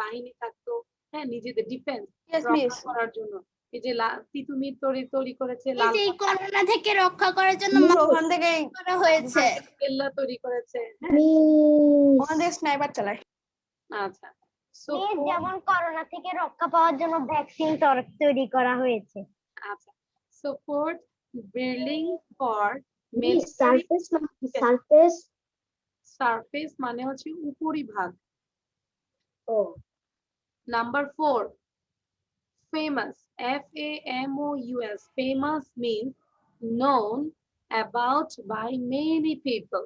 বাহিনী থাকতো, হ্যাঁ, নিজেদের ডিফেন্স রক্ষা করার জন্য। এই যে তিতুমির তৈরি করেছে, লাল এই করোনা থেকে রক্ষা করার জন্য ওখান থেকে করা হয়েছে। কেল্লা তৈরি করেছে, হ্যাঁ, আমাদের স্নাইপার চালায়। আচ্ছা। সো যেমন করোনা থেকে রক্ষা পাওয়ার জন্য ভ্যাকসিন তৈরি করা হয়েছে। আচ্ছা, so fort building for surface, surface, surface মানে হচ্ছে উপরিভাগ। ও number 4, famous, FAMOUS, famous means known about by many people,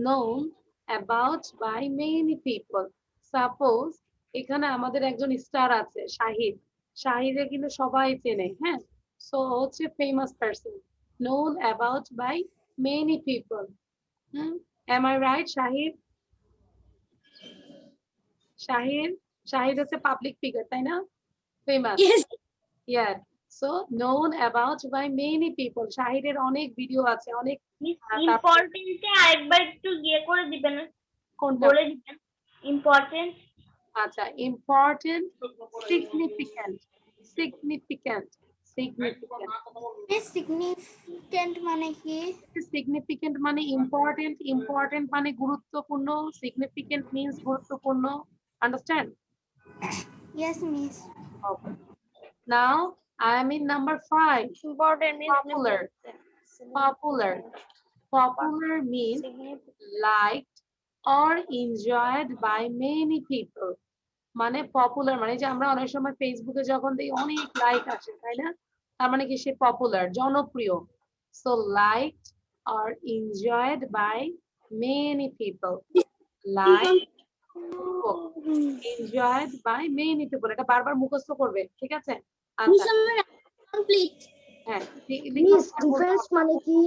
known about by many people। Suppose এখানে আমাদের একজন স্টার আছে শাহিদ, শাহিদে কিন্তু সবাই চেনে, হ্যাঁ, সো হচ্ছে famous person, known about by many people। am I right Shahid? Shahid, Shahid হচ্ছে পাবলিক ফিগার, তাই না? Famous, Yes. yeah, So known about by many people. শাহিরের অনেক ভিডিও আছে, অনেক ইম্পর্টেন্টে আরেকবার একটু ইয়ে করে দিবেন, কোনটা? বলে দিবেন ইম্পর্টেন্ট। আচ্ছা, important, significant, significant, significant. significant মানে কি? Significant মানে important, important মানে গুরুত্বপূর্ণ, significant means গুরুত্বপূর্ণ. Understand? Yes, miss. Okay. Now I am in number 5. Important Popular. Popular. Popular means liked or enjoyed by many people. মানে popular মানে যে আমরা অনেক সময় ফেসবুকে যখন দেখি অনেক লাইক আসে, তাই না? তার মানে কি সে পপুলার, জনপ্রিয়। So liked or enjoyed by many people. Liked, enjoyed by many people. এটা বারবার মুখস্থ করবে, ঠিক আছে? আচ্ছা, কমপ্লিট। হ্যাঁ, মিস ডিফারেন্স মানে কি?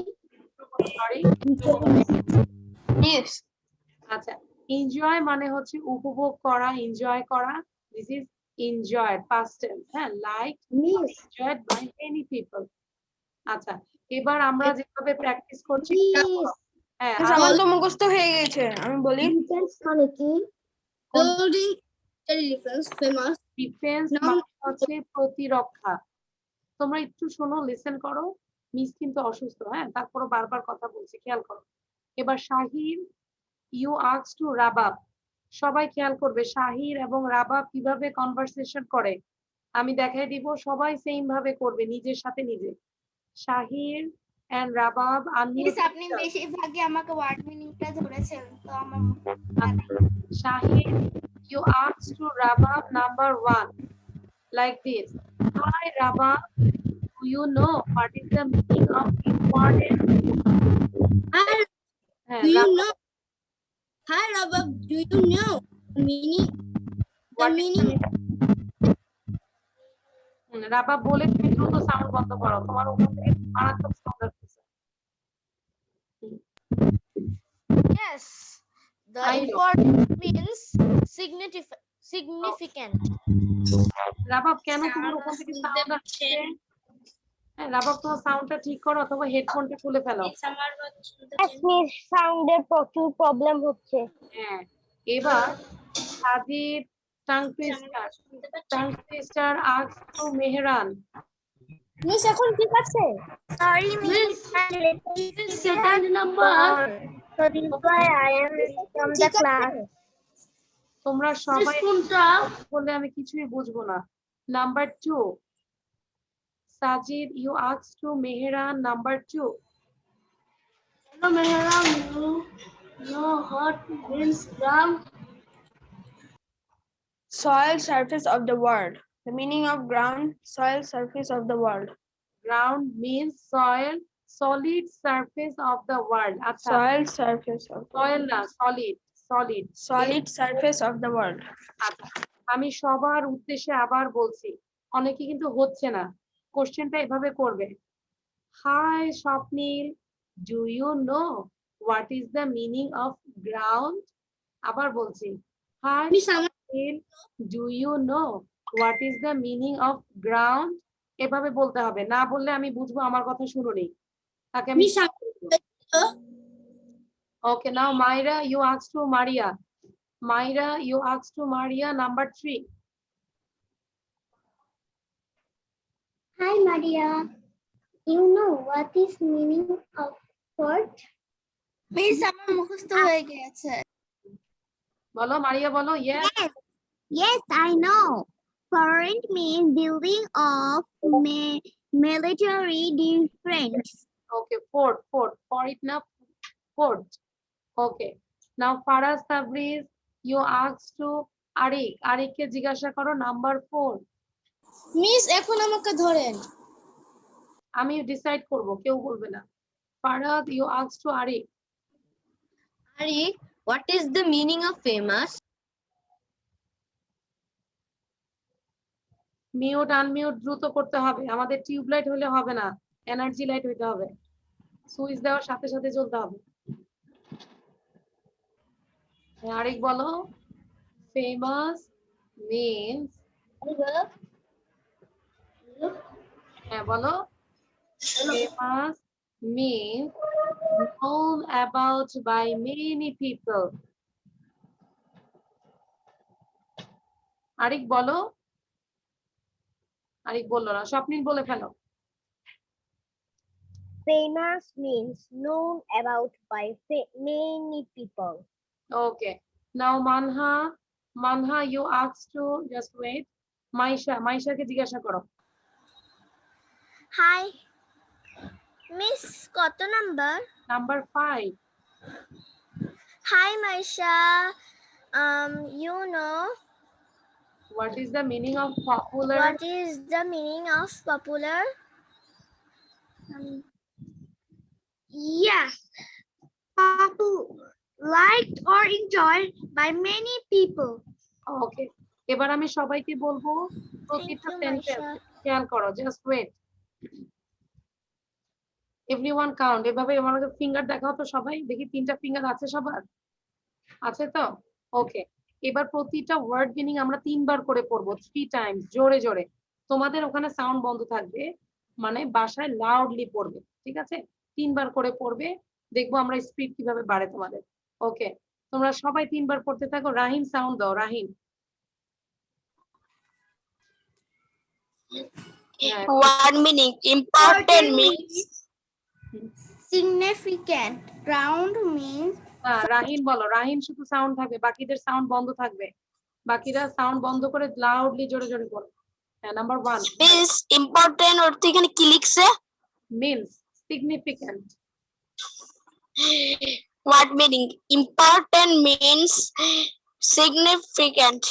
Sorry, Yes. আচ্ছা, এনজয় মানে হচ্ছে উপভোগ করা, এনজয় করা। This is enjoyed past tense. হ্যাঁ, like miss enjoyed by many people. আচ্ছা, এবার আমরা যেভাবে প্র্যাকটিস করছি, হ্যাঁ, আমার তো মুখস্থ হয়ে গেছে, আমি বলি ডিফারেন্স মানে কি? Building defense famous. ডিফেন্স মানে হচ্ছে প্রতিরক্ষা। তোমরা একটু শোনো, লিসেন করো। মিস কিন্তু অসুস্থ, হ্যাঁ, তারপরও বারবার কথা বলছি, খেয়াল করো। এবার Shahir, you ask to Rabab. সবাই খেয়াল করবে শাহির এবং রাবাব কিভাবে কনভারসেশন করে। আমি দেখাই দিব, সবাই সেম ভাবে করবে, নিজের সাথে নিজে। শাহির এন্ড রাবাব মিস আপনি বেশিরভাগই আমাকে ওয়ার্ড মিনিংটা ধরেছেন, তো আমার Shahir, you ask to Rabab number 1 like this. Hi Rabab, do you know what is the meaning of important? Do you know? Hi Rabab, do you know the meaning? What is the meaning? Rabab বলে তুমি দ্রুত sound বন্ধ করো, তোমার ওখান থেকে মারাত্মক sound আসছে। Yes, the I know. important means significant. Rabab কেন তোমার ওখান থেকে সাউন্ড আসছে? হ্যাঁ, রাবাব তোমার সাউন্ডটা ঠিক করো অথবা হেডফোনটা খুলে ফেলো। মিস সাউন্ডের প্রচুর প্রবলেম হচ্ছে। হ্যাঁ, এবার Sajid tongue twister ask to Mehran. Miss এখন ঠিক আছে? Sorry miss, second number. so this why I am from the class. তোমরা সবাই বললে আমি কিছুই বুঝবো না। Number 2, Sajid you ask to Mehran number 2. Hello Mehran, you know what means ground? soil surface of the world. The meaning of ground, soil surface of the world. Ground means soil, solid surface of the world. আচ্ছা, Soil surface of the soil world. না, solid. Solid surface of the world. আচ্ছা, আমি সবার উদ্দেশ্যে আবার বলছি, অনেকে কিন্তু হচ্ছে না। কোশ্চেনটা এভাবে করবে, hi Swapnil, do you know what is the meaning of ground? আবার বলছি, hi Swapnil, do you know what is the meaning of ground? এভাবে বলতে হবে, না বললে আমি বুঝবো আমার কথা শুনুনি, তাকে আমি। Okay, now Myra, you ask to Maria. Myra, you ask to Maria number 3. Hi Maria, you know what is meaning of fort? Miss আমার মুখস্থ হয়ে গেছে। বলো মারিয়া, বলো। Yes. Yes, I know. Fort means building of military defense. Okay, fort. For it now, fort. Okay. Now Faraz Tabriz, you ask to Arik. Arikকে জিজ্ঞাসা করো number 4. Miss এখন আমাকে ধরেন। আমি ডিসাইড করব, কেউ বলবে না। Faraz, you ask to Arik. Arik, what is the meaning of famous? Mute unmute দ্রুত করতে হবে, আমাদের টিউবলাইট হলে হবে না, এনার্জি লাইট হইতে হবে, সুইচ দেওয়ার সাথে সাথে জ্বলতে হবে। আরেক বলো, ফেমাস মিন্স হ্যাঁ বলো। Famous means known about by many people. Arik বলো। আরিক বললো না, স্বপ্নিল বলে ফেলো। Famous means known about by many people. Okay. Now Manha, Manha, you asked to just wait. Maisha কে জিজ্ঞাসা করো। Hi. Miss কত number? Number 5. Hi Maisha. You know What is the meaning of popular? what is the meaning of popular? Yes. Liked or enjoyed by many people. Okay. এবার আমি সবাইকে বলবো প্রতিটা you, sentence Maisha. খেয়াল করো। Just wait. Everyone count. এভাবে আমাকে finger দেখাও তো সবাই, দেখি 3টা ফিঙ্গার আছে সবার? আছে তো? ওকে। এবার প্রতিটা ওয়ার্ড মিনিং আমরা 3 বার করে পড়বো, 3 টাইমস, জোরে জোরে। তোমাদের ওখানে সাউন্ড বন্ধ থাকবে, মানে বাসায় লাউডলি পড়বে, ঠিক আছে? 3 বার করে পড়বে, দেখবো আমরা স্পিড কিভাবে বাড়ে তোমাদের। ওকে, তোমরা সবাই 3 বার পড়তে থাকো। রাহিম সাউন্ড দাও, রাহিম। Word meaning important means Significant. Ground means রাহিম বলো। রাহিম শুধু সাউন্ড থাকবে, বাকিদের সাউন্ড বন্ধ থাকবে। বাকিরা সাউন্ড বন্ধ করে লাউডলি জোরে জোরে বলো। হ্যাঁ, নাম্বার 1 means important অর্থ এখানে কি লিখছে? means significant. Word meaning important means significant.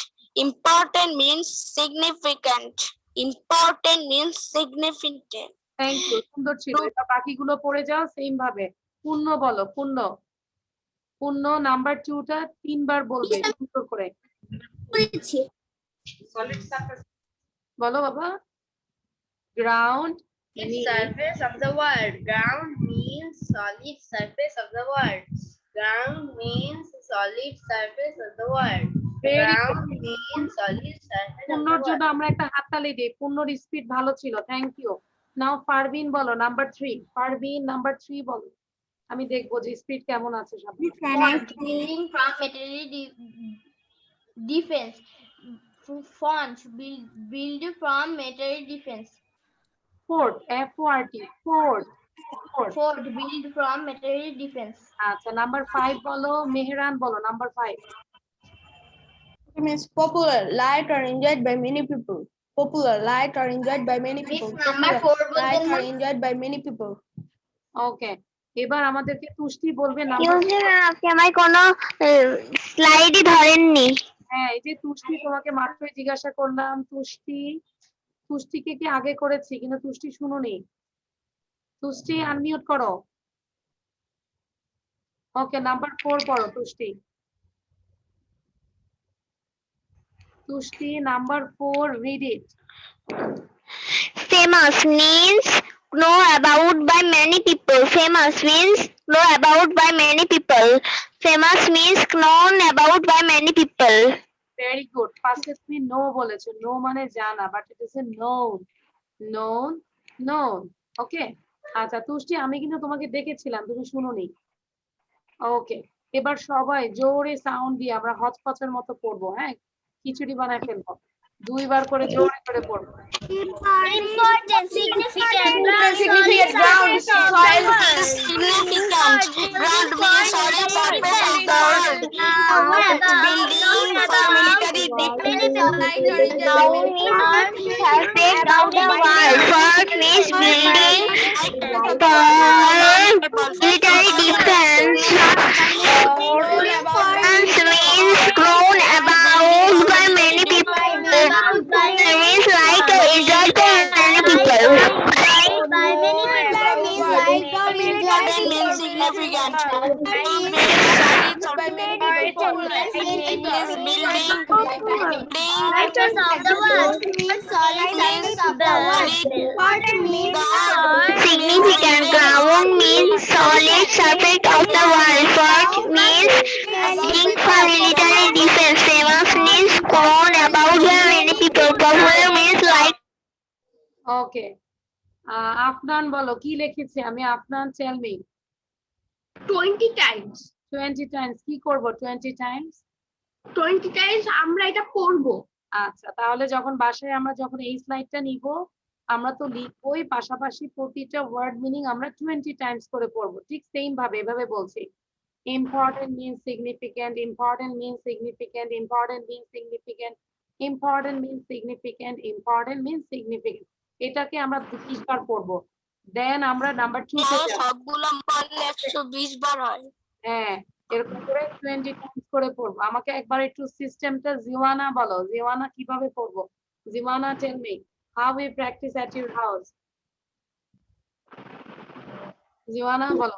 Important means significant. Important means significant. Thank you, সুন্দর ছিল। এটা বাকিগুলো পড়ে যাও সেম ভাবে। পূর্ণ বলো, পূর্ণ। পূর্ণ নাম্বার 2টা 3 বার বলবে সুন্দর করে। বলো বাবা। Ground Surface of the world. Ground means solid surface of the world. Ground means solid surface of the world. Ground means solid surface of the পূর্ণর জন্য world. আমরা একটা হাততালি দিই। পূর্ণর স্পিড ভালো ছিল, থ্যাংক ইউ। নাও পারভিন বলো, নাম্বার 3। পারভিন নাম্বার 3 বলো। আমি দেখবো যে স্পিড কেমন আছে সব। Building from material defense. Fonts build from material defense. Fort, FORT, fort. Fort build from material defense. আচ্ছা, নাম্বার 5 বলো। মেহরান বলো, number 5। It means popular, liked or enjoyed by many people. Popular, liked or enjoyed by many Miss people. number Popular, 4 liked বলবেন or না? enjoyed by many people. ওকে, এবার আমাদেরকে তুষ্টি বলবে number. আপনি আমার কোনো স্লাইডই ধরেননি। হ্যাঁ, এই যে তুষ্টি, তোমাকে মাত্রই জিজ্ঞাসা করলাম তুষ্টি, তুষ্টিকে কি আগে করেছি কিন্তু তুষ্টি শুনোনি। তুষ্টি আনমিউট করো। ওকে, নাম্বার 4 পড়ো Tushti. Tushti number 4, read it. Famous means know about by many people. Famous means know about by many people. Famous means known about by many people. Very good. ফার্স্টে তুমি নো বলেছো, নো মানে জানা, but it is a known, known, known. Okay, আচ্ছা তুষ্টি, আমি কিন্তু তোমাকে ডেকেছিলাম, তুমি শুনোনি। ওকে, এবার সবাই জোরে সাউন্ড দিয়ে আমরা হচপচের মতো পড়বো। হ্যাঁ, খিচুড়ি বানায় ফেলবো। 2 বার করে জোরে করে পড়বো। important, significant, Significant ground, soil. Significant. Ground means solid surface of the world. Building for military defense. Noun means surface of the world. Fort means building for military defense. Famous means known about by many people. Means like or enjoyed by many people. by many people means like or enjoyed Important means significant. Means solid surface of the world. Means solid surface of the world. Fort means Significant. Ground means solid surface of the world. Fort means building for military defense. Famous means known about by many people. Popular means like. ওকে, আফনান বলো কি লিখেছে আমি Afnan tell me 20 times 20 times কি করব 20 Times 20 times আমরা এটা করব আচ্ছা তাহলে যখন বাসায় আমরা যখন এই স্লাইডটা নিব আমরা তো লিখবই পাশাপাশি প্রতিটা ওয়ার্ড মিনিং আমরা 20 টাইমস করে পড়ব ঠিক সেম ভাবে এভাবে বলছি important means significant important means significant important means significant important means significant important means significant এটাকে আমরা 20 বার পড়ব দেন আমরা নাম্বার 2 তে যাব সবগুলো পড়লে 120 বার হয় হ্যাঁ এরকম করে 20 টাইমস করে পড়বো আমাকে একবার একটু সিস্টেমটা জিওয়ানা বলো জিওয়ানা কিভাবে পড়বো Jiwana tell me how we practice at your house Jiwana বলো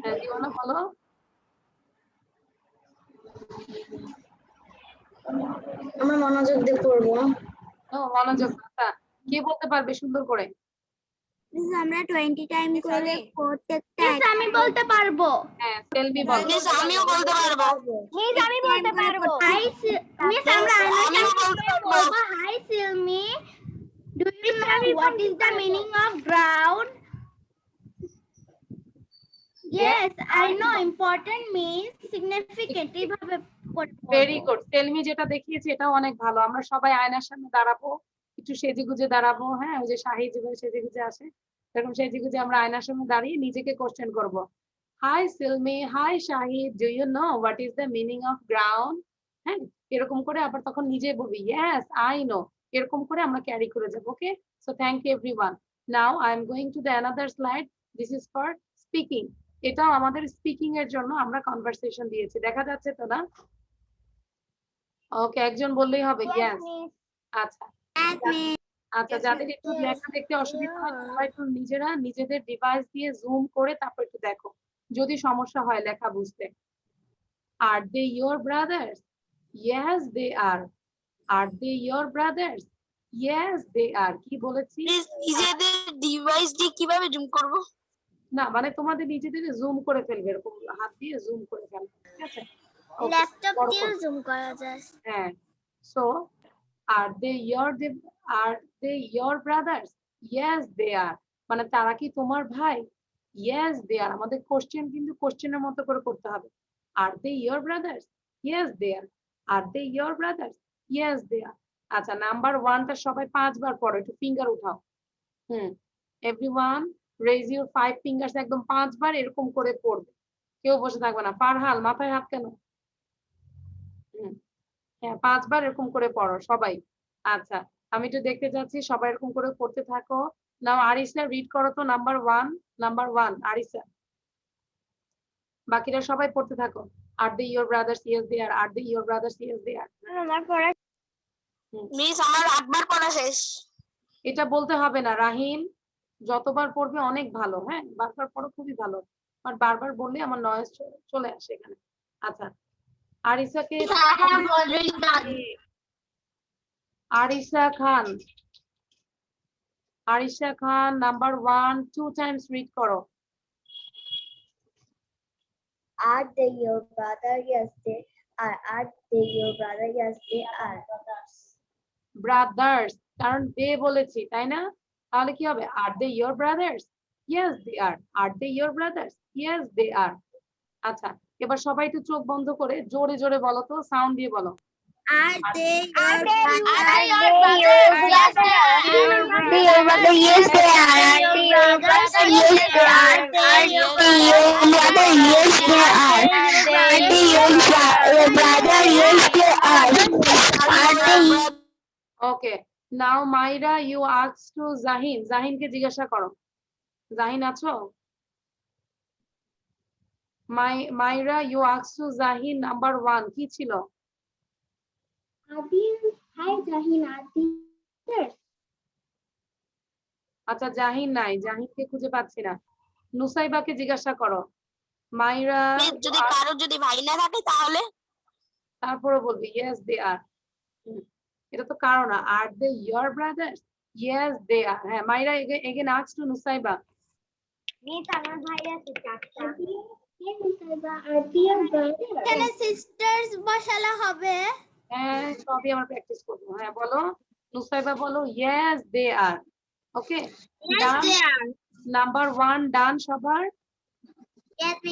হ্যাঁ জিওয়ানা বলো আমরা মনোযোগ দিয়ে পড়বো ও মনোযোগ আচ্ছা কে বলতে পারবে সুন্দর করে মিস আমরা 20 টাইম করে প্রত্যেকটা আমি বলতে পারবো হ্যাঁ সেলমি বলো মিস আমিও বলতে পারবো মিস আমি বলতে পারবো হাই মিস আমরা আমিও বলতে পারবো hi Silmi do you know what is the meaning of ground Yes, I know important means significant. এইভাবে ভেরি গুড সেলমি যেটা দেখিয়েছে এটাও অনেক ভালো আমরা সবাই আয়নার সামনে দাঁড়াবো একটু সেজেগুজে দাঁড়াবো হ্যাঁ ওই যে শাহি যেভাবে সেজেগুজে আসে এরকম সেজেগুজে আমরা আয়নার সামনে দাঁড়িয়ে নিজেকে কোশ্চেন করব hi Selmi hi Shahi do you know what is the meaning of ground হ্যাঁ এরকম করে আবার তখন নিজে বলবি ইয়েস আই নো এরকম করে আমরা ক্যারি করে যাব okay so thank you everyone now I am going to the another slide this is for speaking এটাও আমাদের স্পিকিং এর জন্য আমরা কনভারসেশন দিয়েছি দেখা যাচ্ছে তো না ওকে একজন বললেই হবে ইয়েস আচ্ছা আচ্ছা যাদের একটু লেখা দেখতে অসুবিধা হয় তোমরা একটু নিজেরা নিজেদের ডিভাইস দিয়ে জুম করে তারপর একটু দেখো যদি সমস্যা হয় লেখা বুঝতে are they your brothers yes they are they your brothers yes they are কি বলেছি নিজেদের ডিভাইস দিয়ে কিভাবে জুম করব না মানে তোমাদের নিজেদের জুম করে ফেলবে এরকম হাত দিয়ে জুম করে ফেলবে ঠিক আছে ল্যাপটপ দিয়ে জুম করা যায় হ্যাঁ so are they your brothers yes they are মানে তারা কি তোমার ভাই yes they are আমাদের কোশ্চেন কিন্তু কোশ্চেনের মতো করে করতে হবে are they your brothers yes they are they your brothers yes they are আচ্ছা নাম্বার 1 টা সবাই 5 বার পড়ো একটু ফিঙ্গার উঠাও everyone raise your 5 fingers একদম 5 বার এরকম করে পড়বে কেউ বসে থাকবে না ফারহাল মাথায় হাত কেন হ্যাঁ 5 বার এরকম করে পড়ো সবাই আচ্ছা আমি একটু দেখতে যাচ্ছি সবাই এরকম করে পড়তে থাকো নাও আরিসা রিড করো তো নাম্বার 1 আরিসা বাকিরা সবাই পড়তে থাকো are they your brothers yes they are they your brothers yes they are আমার পড়া মিস আমার 8 বার পড়া শেষ এটা বলতে হবে না রাহিম যতবার পড়বে অনেক ভালো হ্যাঁ বারবার পড়ো খুবই ভালো আর বারবার বললে আমার নয়েজ চলে আসে এখানে আচ্ছা আরিসাকে আরিসা খান নাম্বার 1 2 টাইমস রিড করো Are they your brother? Yes, they are. Are they your brother? Yes, they are. Brothers কারণ দে বলেছি তাই না তাহলে কি হবে are they your brothers yes they are they your brothers yes they are আচ্ছা এবার সবাই একটু চোখ বন্ধ করে জোরে জোরে বলো তো সাউন্ড দিয়ে বলো Are they your brother? Yes, they are. Are they your brother? Yes, they are. Are they your brother? Yes, they are. Are they your brother? Yes, they are. Are they? ওকে নাও মাইরা you ask two জাহিনকে জিজ্ঞাসা করো জাহিন আছো মাইরা you ask two Jahin number 1 কি ছিল আচ্ছা জাহিন নাই জাহিনকে খুঁজে পাচ্ছি না নুসাইবাকে জিজ্ঞাসা করো মাইরা যদি কারো যদি ভাই না থাকে তাহলে তারপরে বলবি ইয়েস দে আর এটা তো কারণ না আর they your brothers yes they আর হ্যাঁ মাইরা again ask two Nusaiba miss আমার ভাই আছে চারটা এখানে সিস্টার্স বসালে হবে হ্যাঁ সবই আমরা প্র্যাকটিস করবো হ্যাঁ বলো নুসাইবা বলো yes they are. Okay, Yes, done. they are. Number 1 done সবার?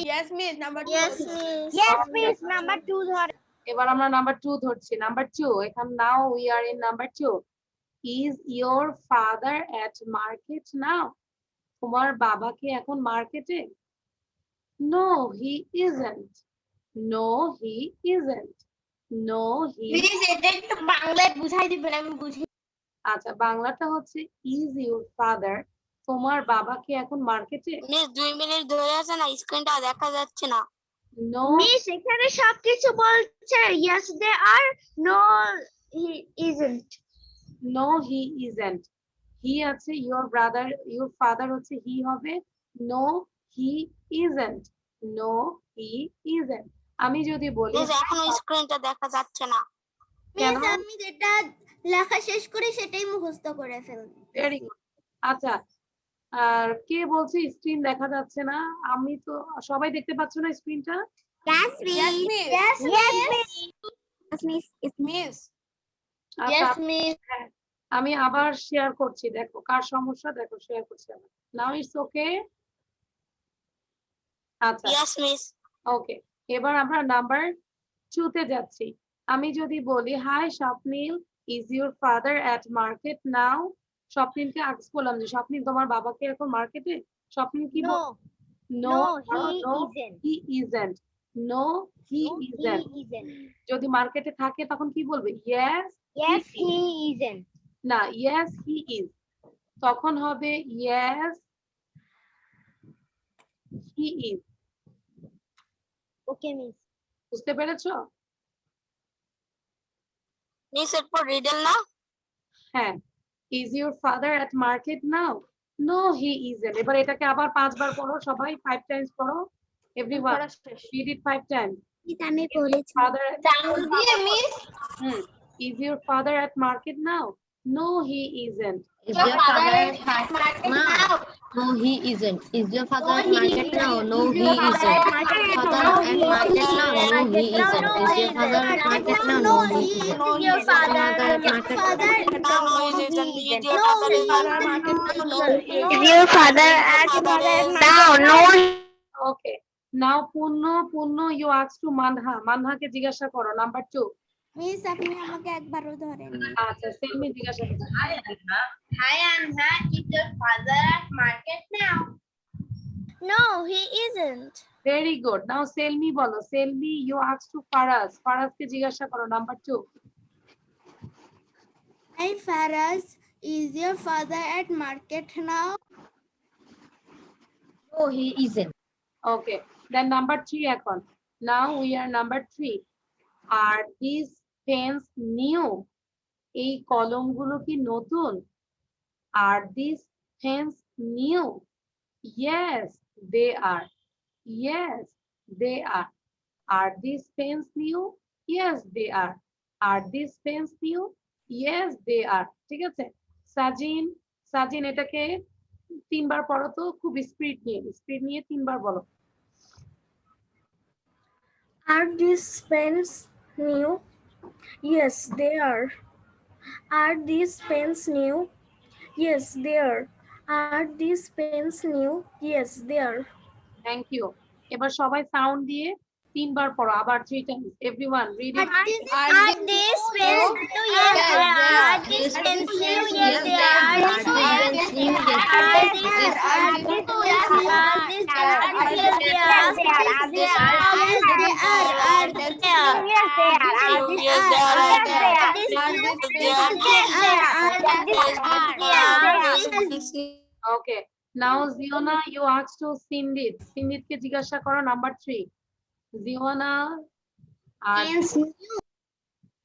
Yes, miss. Number 2. Yes, miss. Yes, miss. Number 2 ধর। এবার আমরা নাম্বার 2 ধরছি। নাম্বার 2, এখন now we are in number 2. Is your father at market now? তোমার বাবা কি এখন মার্কেটে? No, he isn't. No, he isn't. No, he. Please এটা একটু বাংলায় বুঝাই দিবেন আমি বুঝি। আচ্ছা, বাংলাটা হচ্ছে is your father, তোমার বাবা কি এখন মার্কেটে? মিস 2 মিনিট ধরে আছে না, স্ক্রিনটা দেখা যাচ্ছে না। No, মিস এখানে সবকিছু বলছে yes they are, no he isn't. no, he isn't. He আছে your brother, your father হচ্ছে he হবে। No, he isn't. No, he isn't. আমি যদি বলি মিস এখনো স্ক্রিনটা দেখা যাচ্ছে না। কেন? মিস আমি যেটা লেখা শেষ করি সেটাই মুখস্থ করে ফেলবো। Very good. আচ্ছা, আর কে বলছে স্ক্রিন দেখা যাচ্ছে না? আমি তো, সবাই দেখতে পাচ্ছ না স্ক্রিনটা? Yes, Yes, miss. miss. Yes, miss. Yes, miss. Yes, Miss. আচ্ছা, Yes, miss. হ্যাঁ, আমি আবার শেয়ার করছি, দেখো কার সমস্যা, দেখো শেয়ার করছি আবার। Now it's okay. আচ্ছা, ইয়েস মিস। ওকে, এবার আমরা নাম্বার 2 তে যাচ্ছি। আমি যদি বলি hi Swapnil, is your father at market now? স্বপ্নিলকে আস্ক করলাম যে স্বপ্নিল তোমার বাবা কি এখন মার্কেটে? স্বপ্নিল কি No, no, no, he no, isn't. He isn't. No, he No, isn't. he isn't. যদি মার্কেটে থাকে তখন কি বলবে? ইয়েস। Yes, he isn't. না, ইয়েস হি ইজ, তখন হবে yes he is. Okay, miss. বুঝতে পেরেছো? মিস এরপর রিডেল না? হ্যাঁ, is your father at market now? No, he isn't. এবার এটাকে আবার 5 বার পড়ো, সবাই 5 টাইমস পড়ো। Everyone read it 5 times. miss. আমি বলেছি। Father, চাঙ্গু দিয়ে miss is your father at market now? No, he isn't. Is your your father father at market now? now? No, he isn't. Is your father at he market isn't. now? No, Is he your father isn't. at market now? Father No, at he market now? No, he No, isn't. no, Is he your father isn't. at market now? No, No, he he isn't. isn't. Your Is your father mother at market now? Father, No, no, he isn't. Is your no, father he at market isn't. now? No, he Is isn't. your father at now? No. Okay. Now, Punno, you ask to Manha. Manha কে জিজ্ঞাসা করো, number 2। Miss আপনি আমাকে একবারও ধরেন। আচ্ছা, সেলমি জিজ্ঞাসা করো। Hi, Anha. Is your father at market now? No, he isn't. Very good. Now, Selmi বলো। Selmi, you ask to Faraz. Faraz কে জিজ্ঞাসা করো, number 2। Hi, Faraz. Is your father at market now? No, he isn't. Okay. Then number 3 এখন। Now we are number 3. Are these pens new? এই কলমগুলো কি নতুন? Are these pens new? Yes, they are. Yes, they are. Are these pens new? Yes, they are. Are these pens new? Yes, they are. ঠিক আছে? সাজিন এটাকে 3 বার পড়ো তো, খুব speed নিয়ে 3 বার বলো। Are these pens new? Yes, they are. Are these pens new? Yes, they are. Are these pens new? Yes, they are. Thank you. এবার সবাই সাউন্ড দিয়ে 3 বার পড়ো, আবার 3 times. Everyone read it. Are these pens new? Yes, they are. Are these pens new? Yes, they are. Are these pens new? Yes, they are. Are these pens new? Are these pens new? Yes, they are. Are these Okay. Now Ziona, you ask to Sindit. Sindit কে জিজ্ঞাসা করো, number 3। Ziona আর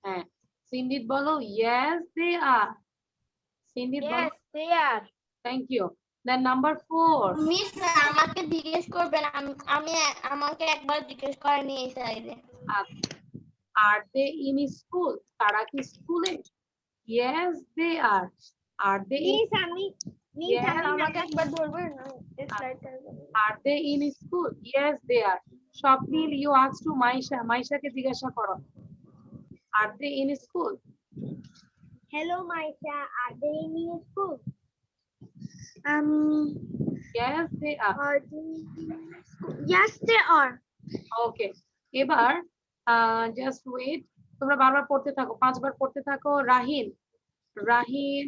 হ্যাঁ, Sindit বলো yes they are. Sindit বলো Yes, they are. thank you. Then number 4. Miss আমাকে জিজ্ঞেস করবেন, আমি আমাকে একবার জিজ্ঞেস করেনি এই সাইডে। Are they in school? তারা কি স্কুলে? Yes they are. Are they in Miss, আমি আমাকে একবার ধরবেন Are they in school? Yes, they are. Swapnil, you ask to Maisha. Maisha কে জিজ্ঞাসা করো। Are they in school? Hello, Maisha. Are they in your school? Yes, they are. Are they in school? Yes, they are. Okay. এবার just wait. তোমরা বারবার পড়তে থাকো, 5 বার পড়তে থাকো। রাহিম, রাহিম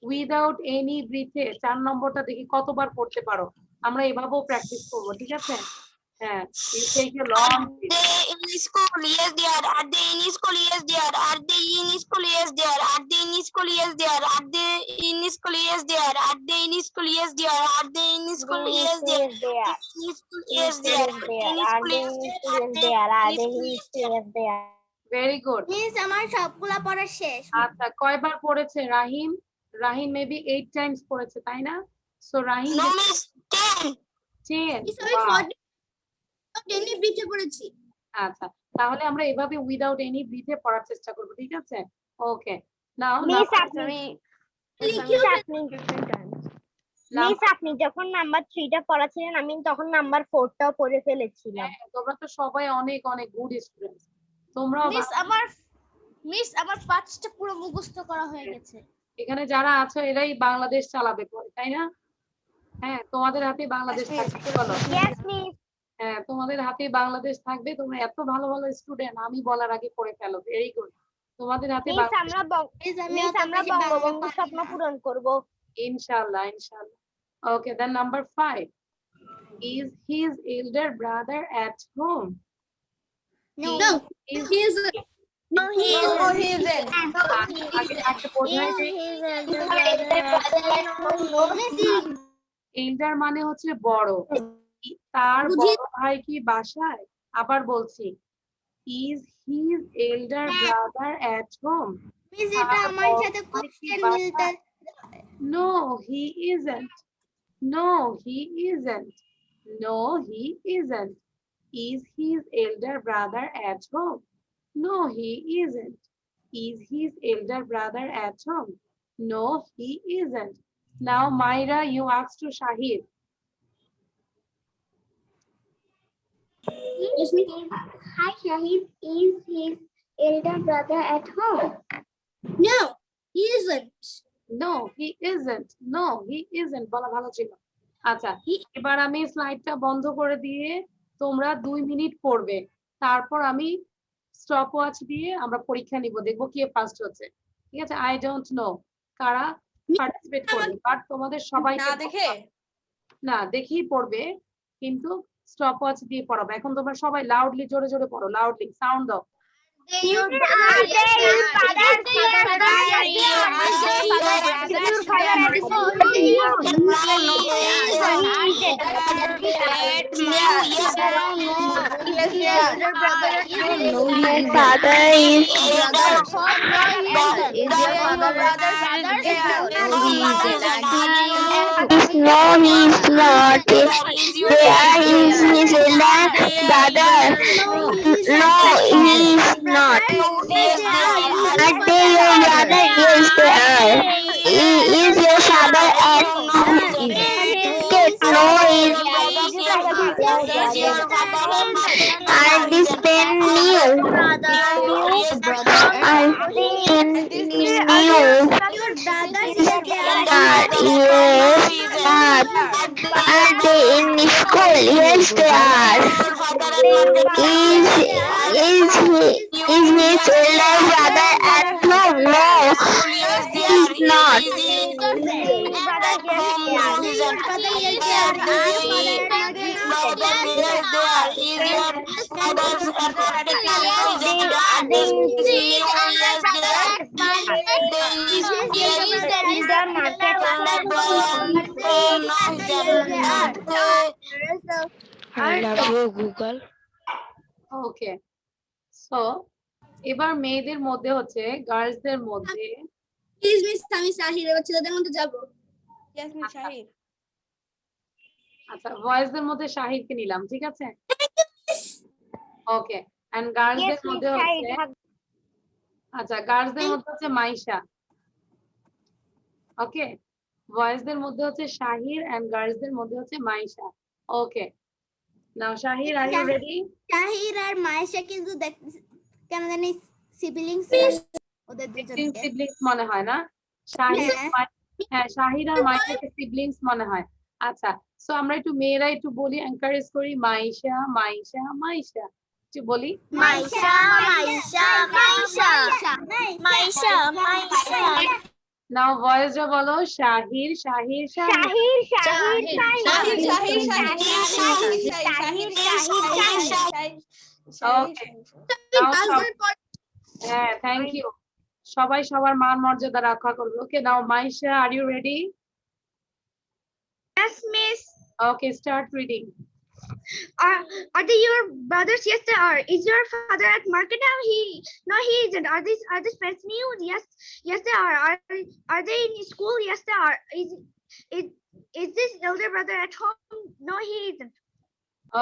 without any ব্রিথে 4 নম্বরটা দেখি কতবার পড়তে পারো। আমরা এভাবেও প্র্যাকটিস করব, ঠিক আছে? হ্যাঁ, you take a long In school, yes, they are. Are they in school? Yes, they are. Are they in school? Yes, they are. Are they in school? Yes, they are. Are they in school? Yes, they are. Are they in school? Yes, they are. Are they in school? Yes, they are. Yes, they are. Are they in school? Yes, they are. Are they in school? Yes, they are. Very good. Miss আমার সবগুলা পড়া শেষ। আচ্ছা, কয়বার পড়েছে রাহিম? রাহিম maybe 8 Times পড়েছে, তাই না? সো রাহিম No, miss, 10. 10। মিস আমি 40 এনি ব্রিথে পড়েছি। আচ্ছা, তাহলে আমরা এভাবে উইদাউট এনি ব্রিথে পড়ার চেষ্টা করব, ঠিক আছে? ওকে, নাও মিস আপনি যখন নাম্বার 3টা পড়াছিলেন আমি তখন নাম্বার 4টাও পড়ে ফেলেছিলাম। তোমরা তো সবাই অনেক অনেক গুড স্টুডেন্ট। তোমরাও মিস আমার 5টা পুরো মুখস্থ করা হয়ে গেছে। এখানে যারা আছো এরাই বাংলাদেশ চালাবে পরে, তাই না? হ্যাঁ, তোমাদের হাতে বাংলাদেশ থাকবে। বলো ইয়েস মিস। হ্যাঁ, তোমাদের হাতে বাংলাদেশ থাকবে। তোমরা এত ভালো ভালো স্টুডেন্ট, আমি বলার আগে পড়ে ফেলো। Very good. তোমাদের হাতে মিস আমরা বঙ্গবন্ধু স্বপ্ন পূরণ করব ইনশাআল্লাহ, ইনশাআল্লাহ। ওকে, দেন number 5 is his elder brother at home? No, Is he isn't. No, he isn't. আগে আগে বোঝাই যে elder মানে হচ্ছে বড়। তার বড় ভাই কি বাসায়? আবার বলছি, is his elder brother at home? Miss এটা আমার সাথে কোশ্চেন মিলতে। No, he isn't. No, he isn't. No, he isn't. Is his elder brother at home? No, he isn't. Is his elder brother at home? No, he isn't. Now, Myra, you ask to Shahid. Hi, Shahid. Is his elder brother at home? No, he isn't. No, he isn't. No, he isn't. বলা ভালো ছিল। আচ্ছা, এবার আমি স্লাইডটা বন্ধ করে দিয়ে তোমরা 2 মিনিট পড়বে। তারপর আমি স্টপ ওয়াচ দিয়ে আমরা পরীক্ষা নিব, দেখবো কে ফার্স্ট হচ্ছে। ঠিক আছে? আই ডোন্ট নো কারা পার্টিসিপেট করবে, বাট তোমাদের সবাইকে না দেখেই পড়বে, কিন্তু স্টপ ওয়াচ দিয়ে পড়াবো। এখন তোমরা সবাই লাউডলি জোরে জোরে পড়ো, লাউডলি সাউন্ড দাও। No, he's not. Where is his elder brother? No, he's not. Are they your brother? Yes, they are. Is your father at home? No, he's are this pen new? Are pen new? Your brother is there. Yes, but are they in school? Yes, they are. Is his elder brother at home? No, he's not. I love you, Google. Okay, so এবার মেয়েদের মধ্যে হচ্ছে গার্লসদের মধ্যে। Please miss আমি শাহির এবার ছেলেদের মধ্যে যাব। Yes, Miss Shahid. আচ্ছা, বয়েজদের মধ্যে শাহিদকে নিলাম, ঠিক আছে? ওকে, এন্ড গার্লসদের মধ্যে হচ্ছে আচ্ছা গার্লসদের মধ্যে হচ্ছে মাইশা। ওকে, বয়েজদের মধ্যে হচ্ছে শাহির এন্ড গার্লসদের মধ্যে হচ্ছে Maisha. Okay, now Shahir, are you ready? Shahir আর মায়েশা কিন্তু কেন জানি সিবলিংস ওদের ওদের সিবলিং দুজনকে সিবলিংস মনে হয় না? শাহির হ্যাঁ। হ্যাঁ শাহির আর মাইশাকে সিবলিংস মনে হয়। আচ্ছা, সো আমরা একটু মেয়েরা একটু বলি, এনকারেজ করি, মাইশা মাইশা মাইশা একটু বলি। Maisha, Maisha, Maisha, Maisha, Maisha. নাও ভয়েসটা বলো, শাহির শাহির শাহির। ওকে, হ্যাঁ থ্যাংক ইউ। সবাই সবার মান মর্যাদা রক্ষা করবে। Okay, now Maisha, are you ready? Yes, miss. Okay, start reading. Are they your brothers? Yes, they are. Is your father at market now? No, he isn't. Are these friends new? Yes, they are. Are they in school? Yes, they are. Is this elder brother at home? No, he isn't.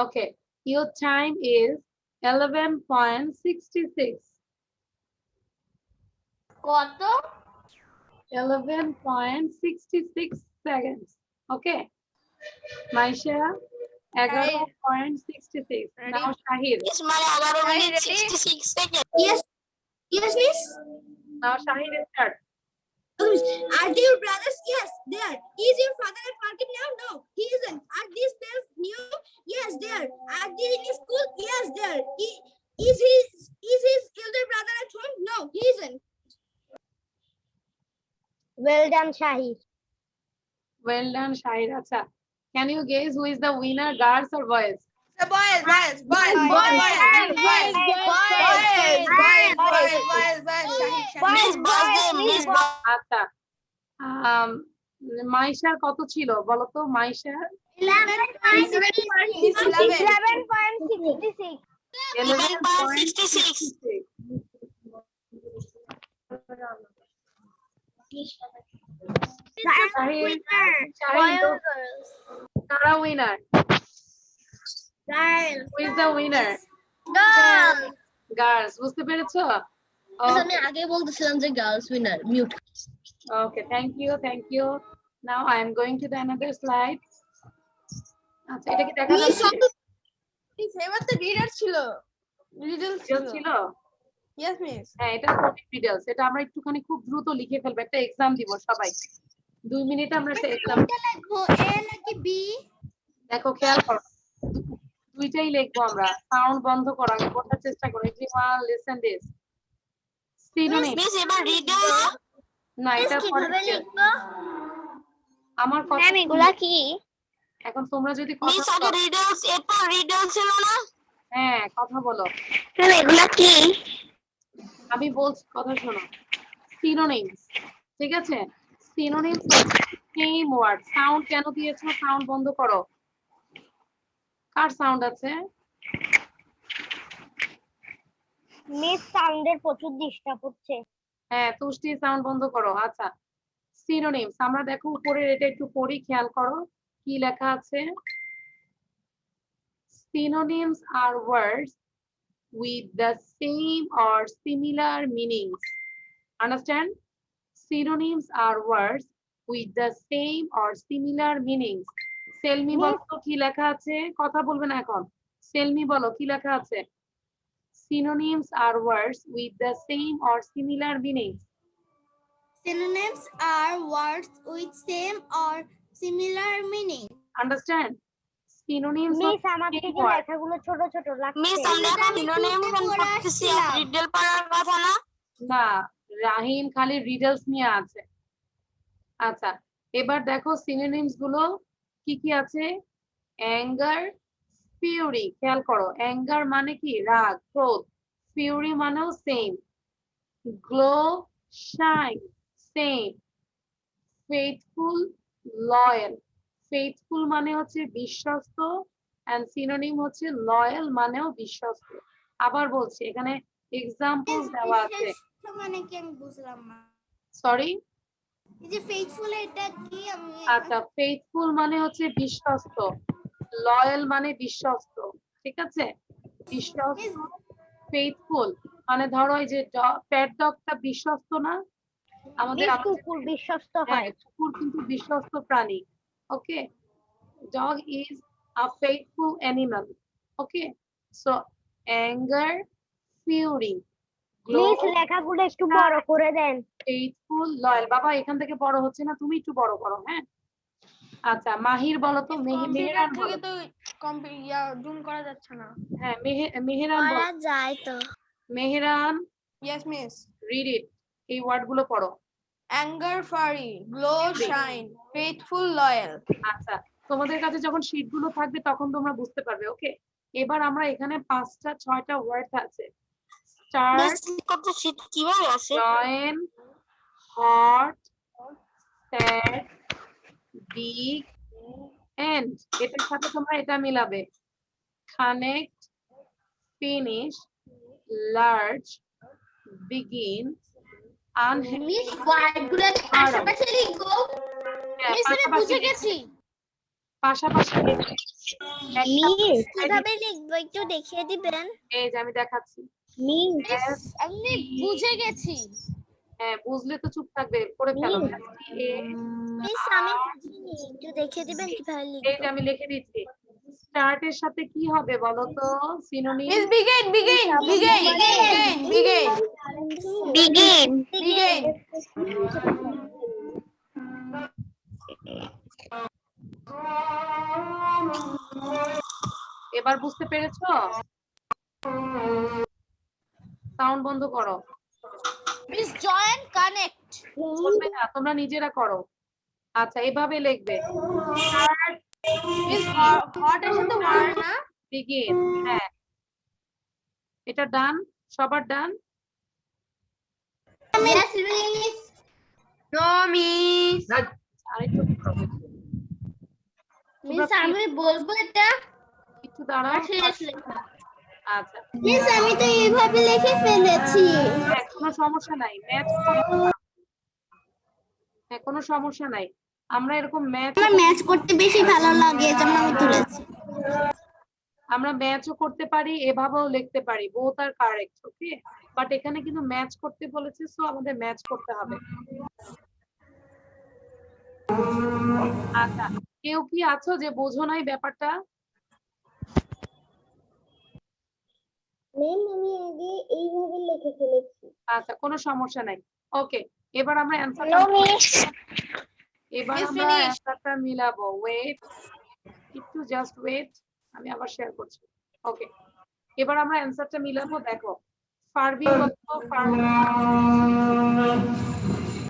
Okay, your time is 11.66. কত? 11.66 seconds. Okay, Maisha, 11.66. Now Shahir. Yes, miss. Now Shahir, start. Are they your brothers? Yes, they are. Is your father at market now? No, he isn't. Are these parents new? Yes, they are. Are they in school? Yes, they are. Is his elder brother at home? No, he isn't. Well done, Shahid. Well done, Shahir. Acha. Can you guess who is the winner, girls or boys? আচ্ছা, মাইশার কত ছিল বলো তো? মাইশার 11.66. 11.66. Shahir, কারা winner? Who is the winner? Girls, বুঝতে পেরেছো? আমি আগে বলতেছিলাম যে girls winner. Mute. Okay, thank you. Now I am going to the another slide. আচ্ছা, এটা কি দেখা যাচ্ছে? এবার তো রিডার ছিল। রিডল ছিল? Yes, miss. হ্যাঁ, এটা কোডিং রিডলস। এটা আমরা একটুখানি খুব দ্রুত লিখে ফেলবো, একটা এক্সাম দিব সবাই। 2 মিনিটে আমরা একটা এক্সাম লিখবো এ নাকি বি? দেখো খেয়াল করো, দুইটাই লিখবো আমরা। সাউন্ড বন্ধ করো, আমি বোঝার চেষ্টা করো। Everyone listen this. Synonym. Miss এবার রিডল না, এটা পরে লিখবো? আমার কথা। ম্যাম এগুলা কি? এখন তোমরা যদি কথা মিস আগে রিডলস, এরপর রিডল ছিল না? হ্যাঁ, কথা বলো। ম্যাম এগুলা কি? আমি বলছি, কথা শোনো। সিনোনিমস, ঠিক আছে? Synonyms same word. সাউন্ড কেন দিয়েছো? সাউন্ড বন্ধ করো। কার সাউন্ড আছে? মিস সাউন্ডের প্রচুর ডিস্টার্ব হচ্ছে। হ্যাঁ, তুষ্টি সাউন্ড বন্ধ করো। আচ্ছা, সিনোনিমস আমরা দেখো উপরের এটা একটু পড়ি, খেয়াল করো কি লেখা আছে। Synonyms are words with the same or similar meanings. Understand? Synonyms are words with the same or similar meanings. Selmi বলো তো কি লেখা আছে? কথা বলবে না এখন। Selmi বলো কি লেখা আছে? Synonyms are words with the same or similar meanings. Synonyms are words with same or similar meaning. Understand? Synonyms miss আমার থেকে লেখাগুলো ছোট ছোট লাগছে। মিস আমরা এখন সিনোনিম পড়তেছি, রিডল পড়ার কথা না? না, রাহিম খালি রিডলস নিয়ে আছে। আচ্ছা, এবার দেখো সিনোনিমস গুলো কি কি আছে। Anger, Fury. খেয়াল করো, অ্যাঙ্গার মানে কি? রাগ, ক্রোধ। ফিউরি মানেও same. Glow, shine, same. Faithful, loyal. Faithful মানে হচ্ছে বিশ্বস্ত, এন্ড সিনোনিম হচ্ছে লয়াল মানেও বিশ্বস্ত। আবার বলছি, এখানে এক্সাম্পলস দেওয়া আছে। মানে কি আমি বুঝলাম না। সরি, এই যে ফেথফুল এটা কি? আমি আচ্ছা, ফেথফুল মানে হচ্ছে বিশ্বস্ত, লয়াল মানে বিশ্বস্ত, ঠিক আছে? বিশ্বস্ত, ফেথফুল মানে ধরো এই যে পেট ডগটা বিশ্বস্ত না? আমাদের কুকুর বিশ্বস্ত হয়। কুকুর কিন্তু বিশ্বস্ত প্রাণী। ওকে, dog is a faithful animal. Okay, so anger, fury, miss লেখাগুলো একটু বড় করে দেন। Faithful, loyal. বাবা এখান থেকে বড় হচ্ছে না, তুমি একটু বড় করো। হ্যাঁ, আচ্ছা মাহির বলো তো। মেহেরান বলো। তো জুম করা যাচ্ছে না। হ্যাঁ, মেহেরান বলো। করা যায় তো। Meheran, yes miss. Read it. এই ওয়ার্ড গুলো পড়ো। Anger, fury, glow, shine, faithful, loyal. আচ্ছা, তোমাদের কাছে যখন শীট গুলো থাকবে তখন তোমরা বুঝতে পারবে। ওকে, এবার আমরা এখানে 5টা 6টা ওয়ার্ড আছে। স্টার্ট, কিভাবে আছে? Join, hot, sad, big, end. এটার সাথে তোমরা এটা মিলাবে। Connect, finish, large, begin, unhappy. Miss ওয়ার্ডগুলো পাশাপাশি লিখবো। মিস আমি বুঝে গেছি। পাশাপাশি মিস কিভাবে লিখবো একটু দেখিয়ে দিবেন? এই যে আমি দেখাচ্ছি। মিস আমি বুঝে গেছি। হ্যাঁ, বুঝলে তো চুপ থাকবে, করে ফেলো। মিস আমি বুঝিনি, একটু দেখিয়ে দিবেন কিভাবে এই লিখবো? যে আমি লিখে দিচ্ছি। স্টার্টের সাথে কি হবে বলো তো? Synonym. Miss begin, begin, begin, begin, begin, begin begin. এবার বুঝতে পেরেছো? সাউন্ড বন্ধ করো। Miss join, connect. বলবে না, তোমরা নিজেরা করো। আচ্ছা, এভাবে লিখবে। মিস হট এর সাথে ওয়ার না? বিগিন। হ্যাঁ, এটা ডান, সবার done. Yes miss. No miss. আরেকটু করো। মিস আমি বলবো এটা। একটু দাঁড়াও। শেষ লেখা। আচ্ছা, মিস আমি তো এইভাবে লিখে ফেলেছি। হ্যাঁ, কোনো সমস্যা নাই, ম্যাচ। হ্যাঁ, কোনো সমস্যা নাই। আমরা এরকম ম্যাচ, আমার ম্যাচ করতে বেশি ভালো লাগে, এজন্য আমি তুলেছি। আমরা ম্যাচও করতে পারি, এভাবেও লিখতে পারি। Both are correct. Okay, but এখানে কিন্তু ম্যাচ করতে বলেছে, সো আমাদের ম্যাচ করতে হবে। আচ্ছা, কেউ কি আছো যে বোঝো নাই ব্যাপারটা? ম্যাম আমি আগে এইভাবে লিখে ফেলেছি। আচ্ছা, কোনো সমস্যা নাই। ওকে, এবার আমরা অ্যান্সারটা মিলাবো। ওয়েট, একটু জাস্ট ওয়েট, আমি আবার শেয়ার করছি। ওকে, এবার আমরা অ্যান্সারটা মিলাবো। দেখো, ফারবিন বলতো,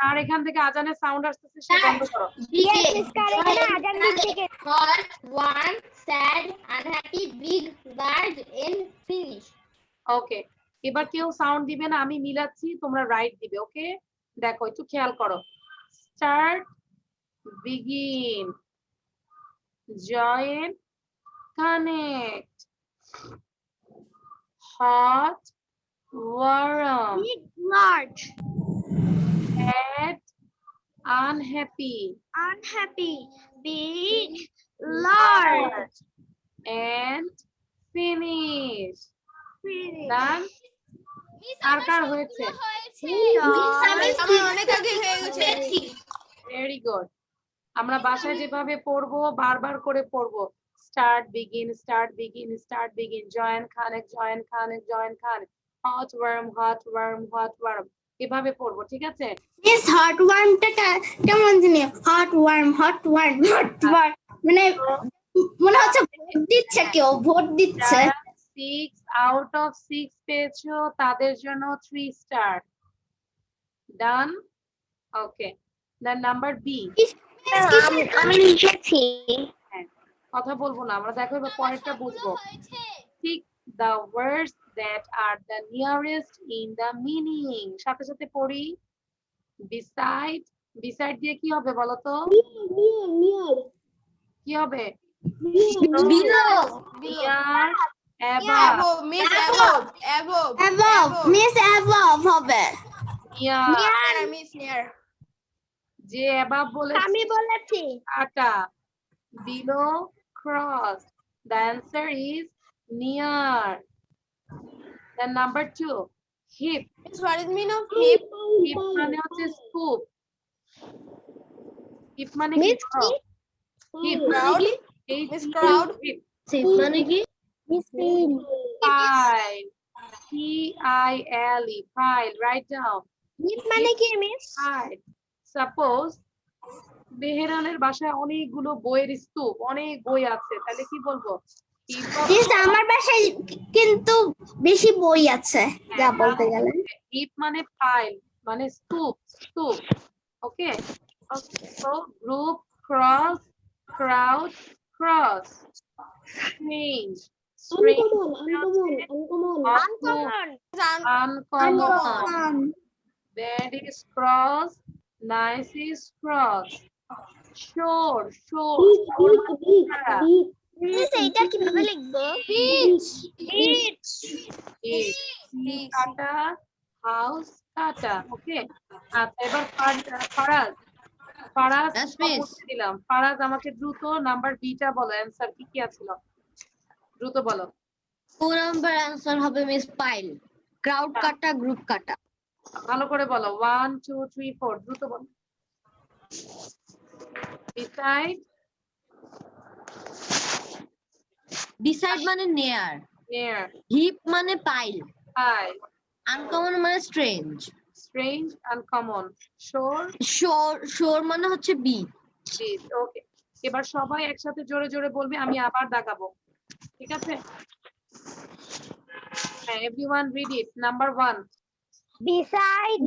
আর এখান থেকে আজানের সাউন্ড আসতেছে, সে বন্ধ করো। Hot, warm, sad, unhappy, big, large, and finish. ওকে, এবার কেউ সাউন্ড দিবে না, আমি মিলাচ্ছি, তোমরা রাইট দিবে। ওকে, দেখো একটু খেয়াল করো। Start, begin, join, connect, hot, warm, Large, sad, unhappy, big, large. and finish. Done? আর কার হয়েছে? অনেক আগে হয়ে গেছে। Very good. আমরা বাসায় যেভাবে পড়বো, বারবার করে পড়বো। Start, begin, start, begin, start, begin, join, connect, join, connect, join, connect, hot, warm, hot, warm, hot, warm, এভাবে পড়বো। ঠিক আছে? Miss hot warm টা কেমন জানি? Hot warm, hot warm, hot warm. মানে মনে হচ্ছে ভোট দিচ্ছে, কেউ ভোট দিচ্ছে। 6 out of 6 পেয়েছো, তাদের জন্য 3 স্টার। ডান? ওকে, দেন নাম্বার বি। আমি লিখেছি। কথা বলবো না আমরা, দেখো এবার পরেরটা বুঝবো। ঠিক, the words that are the nearest in the meaning। সাথে সাথে পড়ি। beside, beside দিয়ে কি হবে বলো তো? কি হবে? Below. near, above, Above, miss above, above, Above, miss above হবে। near, miss near. যে above বলেছে আমি বলেছি। কাটা, below, cross. The answer is near. Then number 2, hip. Miss, what is mean of hip? hip মানে হচ্ছে scoop. hip মানে কি? hip Crowd? H Miss crowd? hip. Sheep মানে কি? 5, P-I-L-E, pile, write down. মানে কি মিস? Pile. Suppose মেহেরানের বাসায় অনেকগুলো বইয়ের স্তূপ, অনেক বই আছে, তাহলে কি বলবো? মিস আমার বাসায় কিন্তু বেশি বই আছে যা বলতে গেলে। হিপ মানে পাইল, মানে স্তূপ, স্তূপ। ওকে, so group, cross, crowd, cross. Strange, strange, uncommon. Bad is cross, nice is cross. Sure, sure. Miss এইটা কিভাবে লিখবো? কাটা, হাউস কাটা। ওকে, আচ্ছা এবার ফারাজ দিলাম। ফারাজ আমাকে দ্রুত নাম্বার বিটা বলো, অ্যানসার কি কি আছিল? দ্রুত বলো। 4 নাম্বার आंसर হবে মিস পাইল, ক্রাউড কাটা, গ্রুপ কাটা। ভালো করে বলো, 1 2 3 4 দ্রুত বলো। Beside, ডিসাইড মানে নেয়ার, near, হিপ মানে পাইল, pile, আনকমন মানে স্ট্রেঞ্জ, strange, uncommon, shore, শোর মানে হচ্ছে বিচ। ওকে, এবার সবাই একসাথে জোরে জোরে বলবে, আমি আবার দাগাবো, ঠিক আছে? হ্যাঁ, everyone read it. Number 1. Beside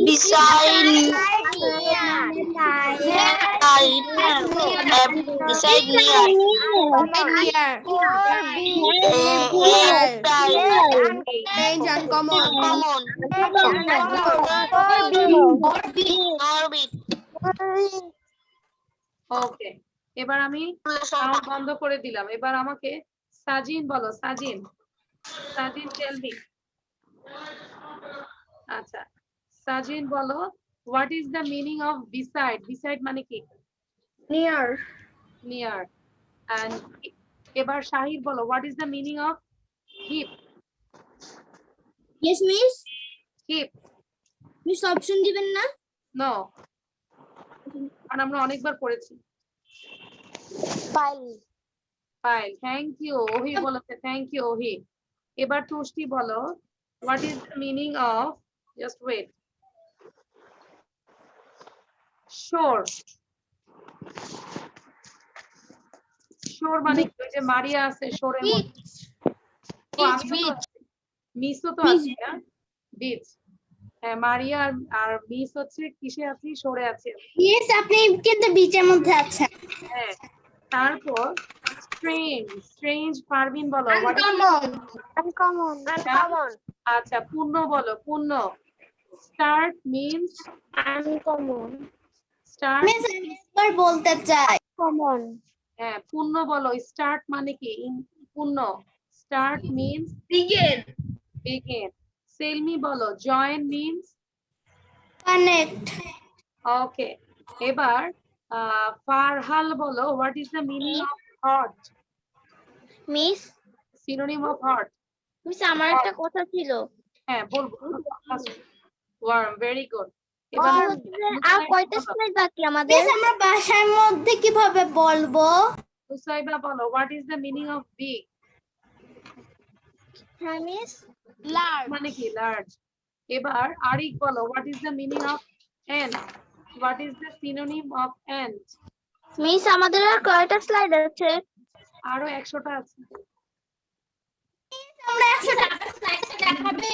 ওকে, এবার আমি সাউন্ড বন্ধ করে দিলাম। এবার আমাকে সাজিন বলো, সাজিন, সাজিন টেল মি। আচ্ছা, সাজিন বলো, what is the meaning of beside? Beside মানে কি? Near. নিয়ার। এন্ড এবার শাহিদ বলো, what is the meaning of hip? Yes, miss. Hip, miss option দিবেন না? নো, কারণ আমরা অনেকবার পড়েছি। pile file, thank you. Ohi বলেছে, থ্যাংক ইউ ওহি। এবার তুষ্টি বলো, what is the meaning of, just wait, shore? Shore মানে কি? ওই যে মারিয়া আছে শোরের মধ্যে। ও, আমি তো মিসও তো আছি না, বিচ। হ্যাঁ, মারিয়া আর মিস হচ্ছে কিসে আছি? শোরে আছি। Yes, আপনি কিন্তু বিচের মধ্যে আছেন। হ্যাঁ, তারপর স্ট্রেঞ্জ, স্ট্রেঞ্জ পারভিন বলো, what is uncommon আচ্ছা, পূর্ণ বলো, পূর্ণ। স্টার্ট মিন্স, uncommon স্টার্ট, একবার বলতে চাই। common হ্যাঁ, পূর্ণ বলো। স্টার্ট মানে কি? পূর্ণ। Start means begin, begin. Selmi বলো, জয়েন মিন্স কানেক্ট। ওকে। এবার ফারহাল বলো, what is the meaning of hot? Miss synonym of hot? Miss আমার একটা কথা ছিল। হ্যাঁ, বলবো। Warm, very good. এবার আর কয়টা স্লাইড বাকি আমাদের? মিস আমরা বাসার মধ্যে কিভাবে বলবো? মুসাইবা বলো, what is the meaning of big? হ্যাঁ মিস মানে কি? লার্জ। এবার আরিক বলো, what is the meaning of end? What is the synonym of end? Miss আমাদের আর কয়টা স্লাইড আছে? আরো 100টা আছে। আমরা 100 টাকা স্লাইডটা দেখাবে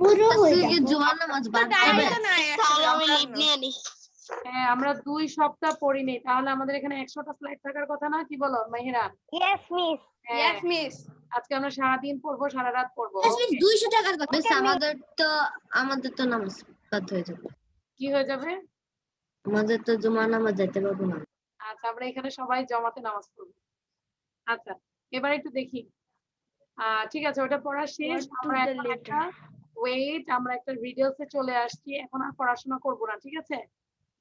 পুরো হয়ে যাবে। জোয়ান নামাজ বাদ যাবে। হ্যাঁ, আমরা 2 সপ্তাহ পড়িনি, তাহলে আমাদের এখানে 100টা স্লাইড থাকার কথা না? কি বলো মেহেরা? yes miss Yes, miss. আজকে আমরা সারাদিন পড়বো, সারা রাত পড়বো। মিস 200 টাকার কথা। মিস আমাদের তো নামাজ বাদ হয়ে যাবে। কি হয়ে যাবে? আমাদের তো জুমার নামাজ যেতে পারবো না। আচ্ছা, আমরা এখানে সবাই জমাতে নামাজ পড়বো। আচ্ছা, এবার একটু দেখি। ঠিক আছে, ওটা পড়া শেষ। আমরা এখন একটা ওয়েট, আমরা একটা রিডলসে চলে আসছি। এখন আর পড়াশোনা করব না, ঠিক আছে?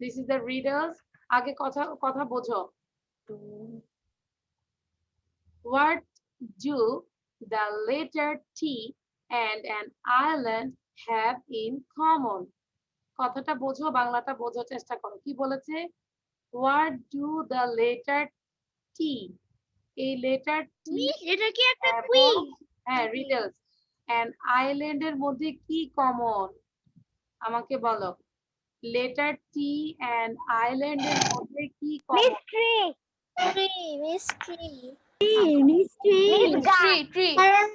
This is the riddles. আগে কথা বোঝো। What do the letter T and an island have in common? কথাটা বোঝো, বাংলাটা বোঝার চেষ্টা করো। কি বলেছে? What do the letter T, এই লেটার টি, মিস এটা কি একটা কুইজ? হ্যাঁ, রিডলস, and island এর মধ্যে কি কমন? আমাকে বলো। লেটার টি and island এর মধ্যে কি কমন? Mystery. Mystery. Tree. কারণ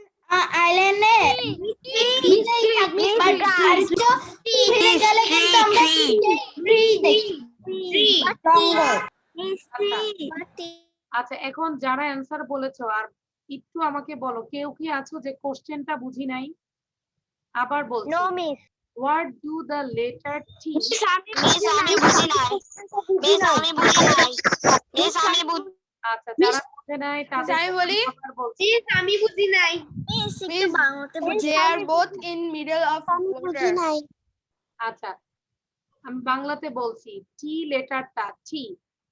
আইল্যান্ডে আচ্ছা এখন যারা অ্যান্সার বলেছো আর একটু আমাকে বলো কেউ কি আছো যে কোশ্চেনটা বুঝি নাই? আবার বলছি। No, miss. What do the letter T? আচ্ছা যারা বুঝে নাই তাদের আমি বলি? আবার বলছি। আমি বুঝি নাই। They are both in middle of water. আচ্ছা আমি বাংলাতে বলছি টি লেটারটা টি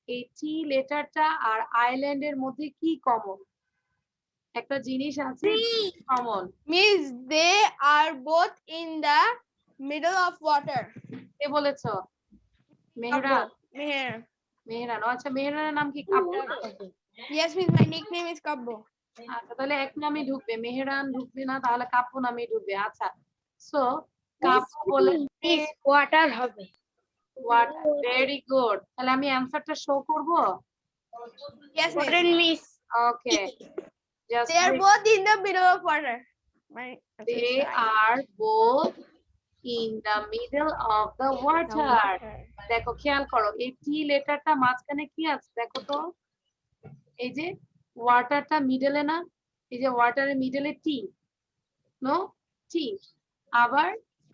এই টি লেটারটা আর আইল্যান্ডের মধ্যে কি কমন? একটা জিনিস আছে common. Means they are both in the middle of water. কে বলেছো? মেহরান। Meher. মেহরান আচ্ছা মেহরানের নাম কি? কাব্য না? Yes, miss. My nickname is Kabbo. আচ্ছা তাহলে এক নামই ঢুকবে, মেহরান ঢুকবে না, তাহলে কাব্য নামই ঢুকবে। আচ্ছা সো কাব্য বলে Water হবে। ওয়াটার। Very good. তাহলে আমি অ্যানসারটা শো করব? Yes, miss. Okay just They are both in the middle of water. they are both in the middle of the water. দেখো খেয়াল করো এই টি লেটারটা মাঝখানে কি আছে দেখো তো, এই যে ওয়াটারটা মিডলে না, এই যে ওয়াটারের মিডলে টি, নো টি। আবার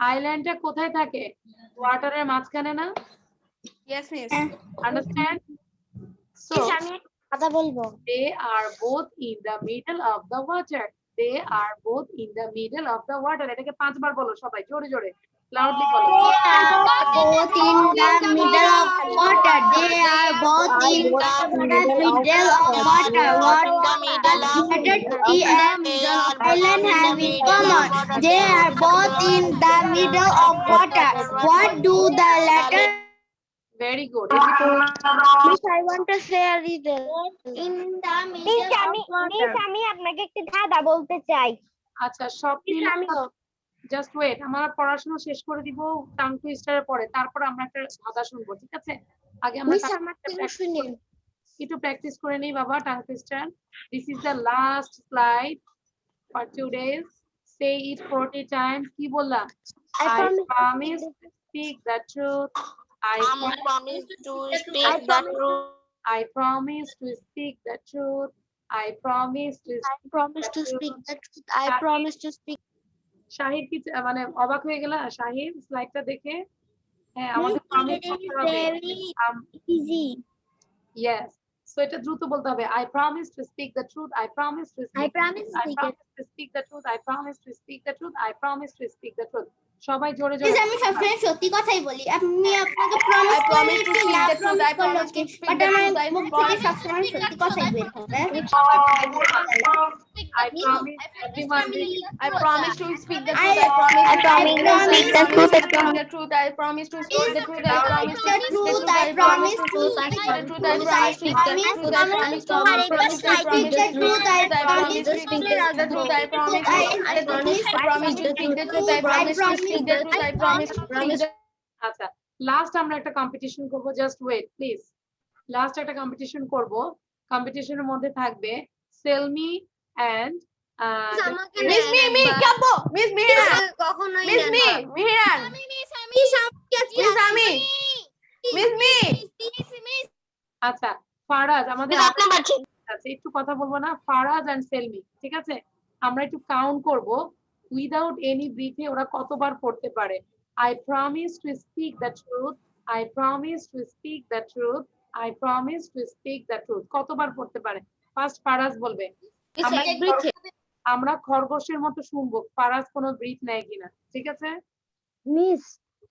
আইল্যান্ডটা কোথায় থাকে? ওয়াটারের মাঝখানে না? Yes, miss. আন্ডারস্ট্যান্ড? সো কথা বলবো। they are both in the middle of the water. They are both in the middle of the water. এটাকে 5 বার বলো সবাই জোরে জোরে লাউডলি বলো। Both in the middle of water. They are both in the middle of water. What letter T and island have in common? They are both in the middle of water. What do the letter? Very good. Miss, I want to say a riddle. In the Miss, middle of আমি water. আপনাকে একটি ধাঁধা বলতে চাই। আচ্ছা সব just wait, আমরা পড়াশোনা শেষ করে দিব টাং টুইস্টারের পরে, তারপর আমরা একটা ধাঁধা শুনবো, ঠিক আছে? আগে আমরা একটু প্র্যাকটিস করে নেই বাবা tongue twister. This is the last slide for today's. Say it 40 Times. কি বললাম? I promise to speak the truth. I promise to speak the truth. I promise to speak the truth. I promise to speak the truth. I promise to speak. Shahid কি মানে অবাক হয়ে গেল শাহিদ স্লাইডটা দেখে? হ্যাঁ আমাদের প্রমিস করতে হবে। Easy. ইয়েস সো এটা দ্রুত বলতে হবে। I promise to speak the truth. I promise to speak. I promise to I speak promise to speak the truth. I promise to speak the truth. I promise to speak the truth. সবাই জোরে জোরে। আমি সবসময় সত্যি কথাই বলি। আমি আপনাকে প্রমিস করি কি না প্রমিস করলে কি বাট আমার মুখ থেকে সবসময় সত্যি কথাই বের হবে। I promise everyone. I promise to speak the truth. I promise to speak the truth. I promise to speak the truth. I promise to speak the truth. I promise to speak the truth. I promise to speak the truth. I promise to speak the truth. I promise to speak the truth. I promise to speak the truth. I promise to speak the truth. I promise to speak the truth. আচ্ছা last আমরা একটা competition করব, just wait please. Last একটা competition করব, কম্পিটিশনের মধ্যে থাকবে সেলমি and Miss me, Kabbo. Miss Meheran. Miss me, Meheran. Miss me. আচ্ছা ফারাজ আমাদের আচ্ছা একটু কথা বলবো না, ফারাজ এন্ড সেলমি, ঠিক আছে? আমরা একটু কাউন্ট করব উইদাউট এনি ব্রিথে ওরা কতবার পড়তে পারে। I promise to speak the truth. I promise to speak the truth. I promise to speak the truth. কতবার পড়তে পারে? ফার্স্ট ফারাজ বলবে। আমরা খরগোশের মতো শুনবো ফারাজ কোনো ব্রিথ নেয় কিনা, ঠিক আছে? মিস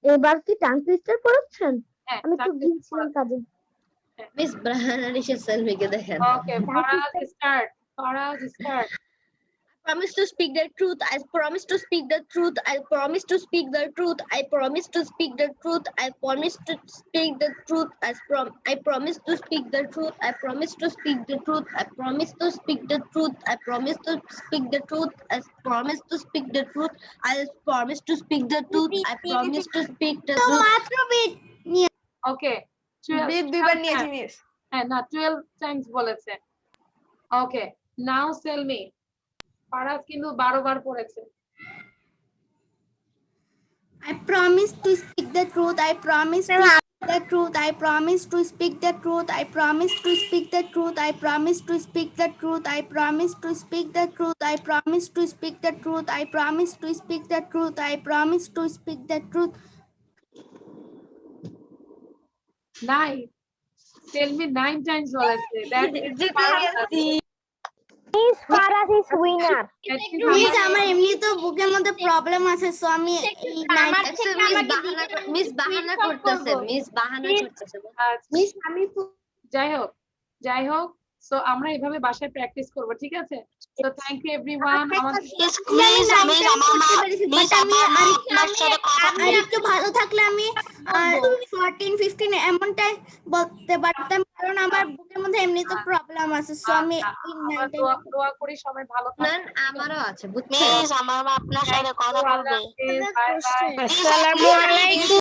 এবার কি টাং টুইস্টার পড়াচ্ছেন? হ্যাঁ আমি তো গিয়েছিলাম কাজে। মিস ব্রাহান আলিশা সেলমিকে দেখেন। Okay Faraz start. Faraz start. promise to speak the truth. I promise to speak the truth. I promise to speak the truth. I promise to speak the truth. I promise to speak the truth. I promise to speak the truth. I promise to speak the truth. I promise to speak the truth. I promise to speak the truth. I promise to speak the truth. I promise to speak the truth. I promise to speak the truth. মাত্র bit ওকে 12 দুইবার নিয়েছি miss হ্যাঁ না 12 Times বলেছে ওকে নাও tell me Faraz কিন্তু 12 বার পড়েছে I promise to speak the truth. I promise to speak the truth. I promise to speak the truth. I promise to speak the truth. I promise to speak the truth. I promise to speak the truth. I promise to speak the truth. I promise to speak the truth. I promise to speak the truth. Nine. Tell me 9 times বলেছে that is Faraz. Miss Faraz is winner. Miss আমার এমনি তো বুকের মধ্যে problem আছে so আমি এই miss বাহানা করতেছে মিস বাহানা করতেছে মিস আমি যাই হোক সো আমরা এইভাবে বাসায় প্র্যাকটিস করব ঠিক আছে সো থ্যাংক ইউ এভরিওয়ান আর একটু ভালো থাকলে আমি 14 15 এমনটাই বলতে পারতাম কারণ আমার বুকের মধ্যে এমনি তো প্রবলেম আছে সো আমি দোয়া করি সবাই ভালো থাকুন আমারও আছে বুঝছেন আমার আপনার সাথে কথা বলবে বাই বাই আসসালামু আলাইকুম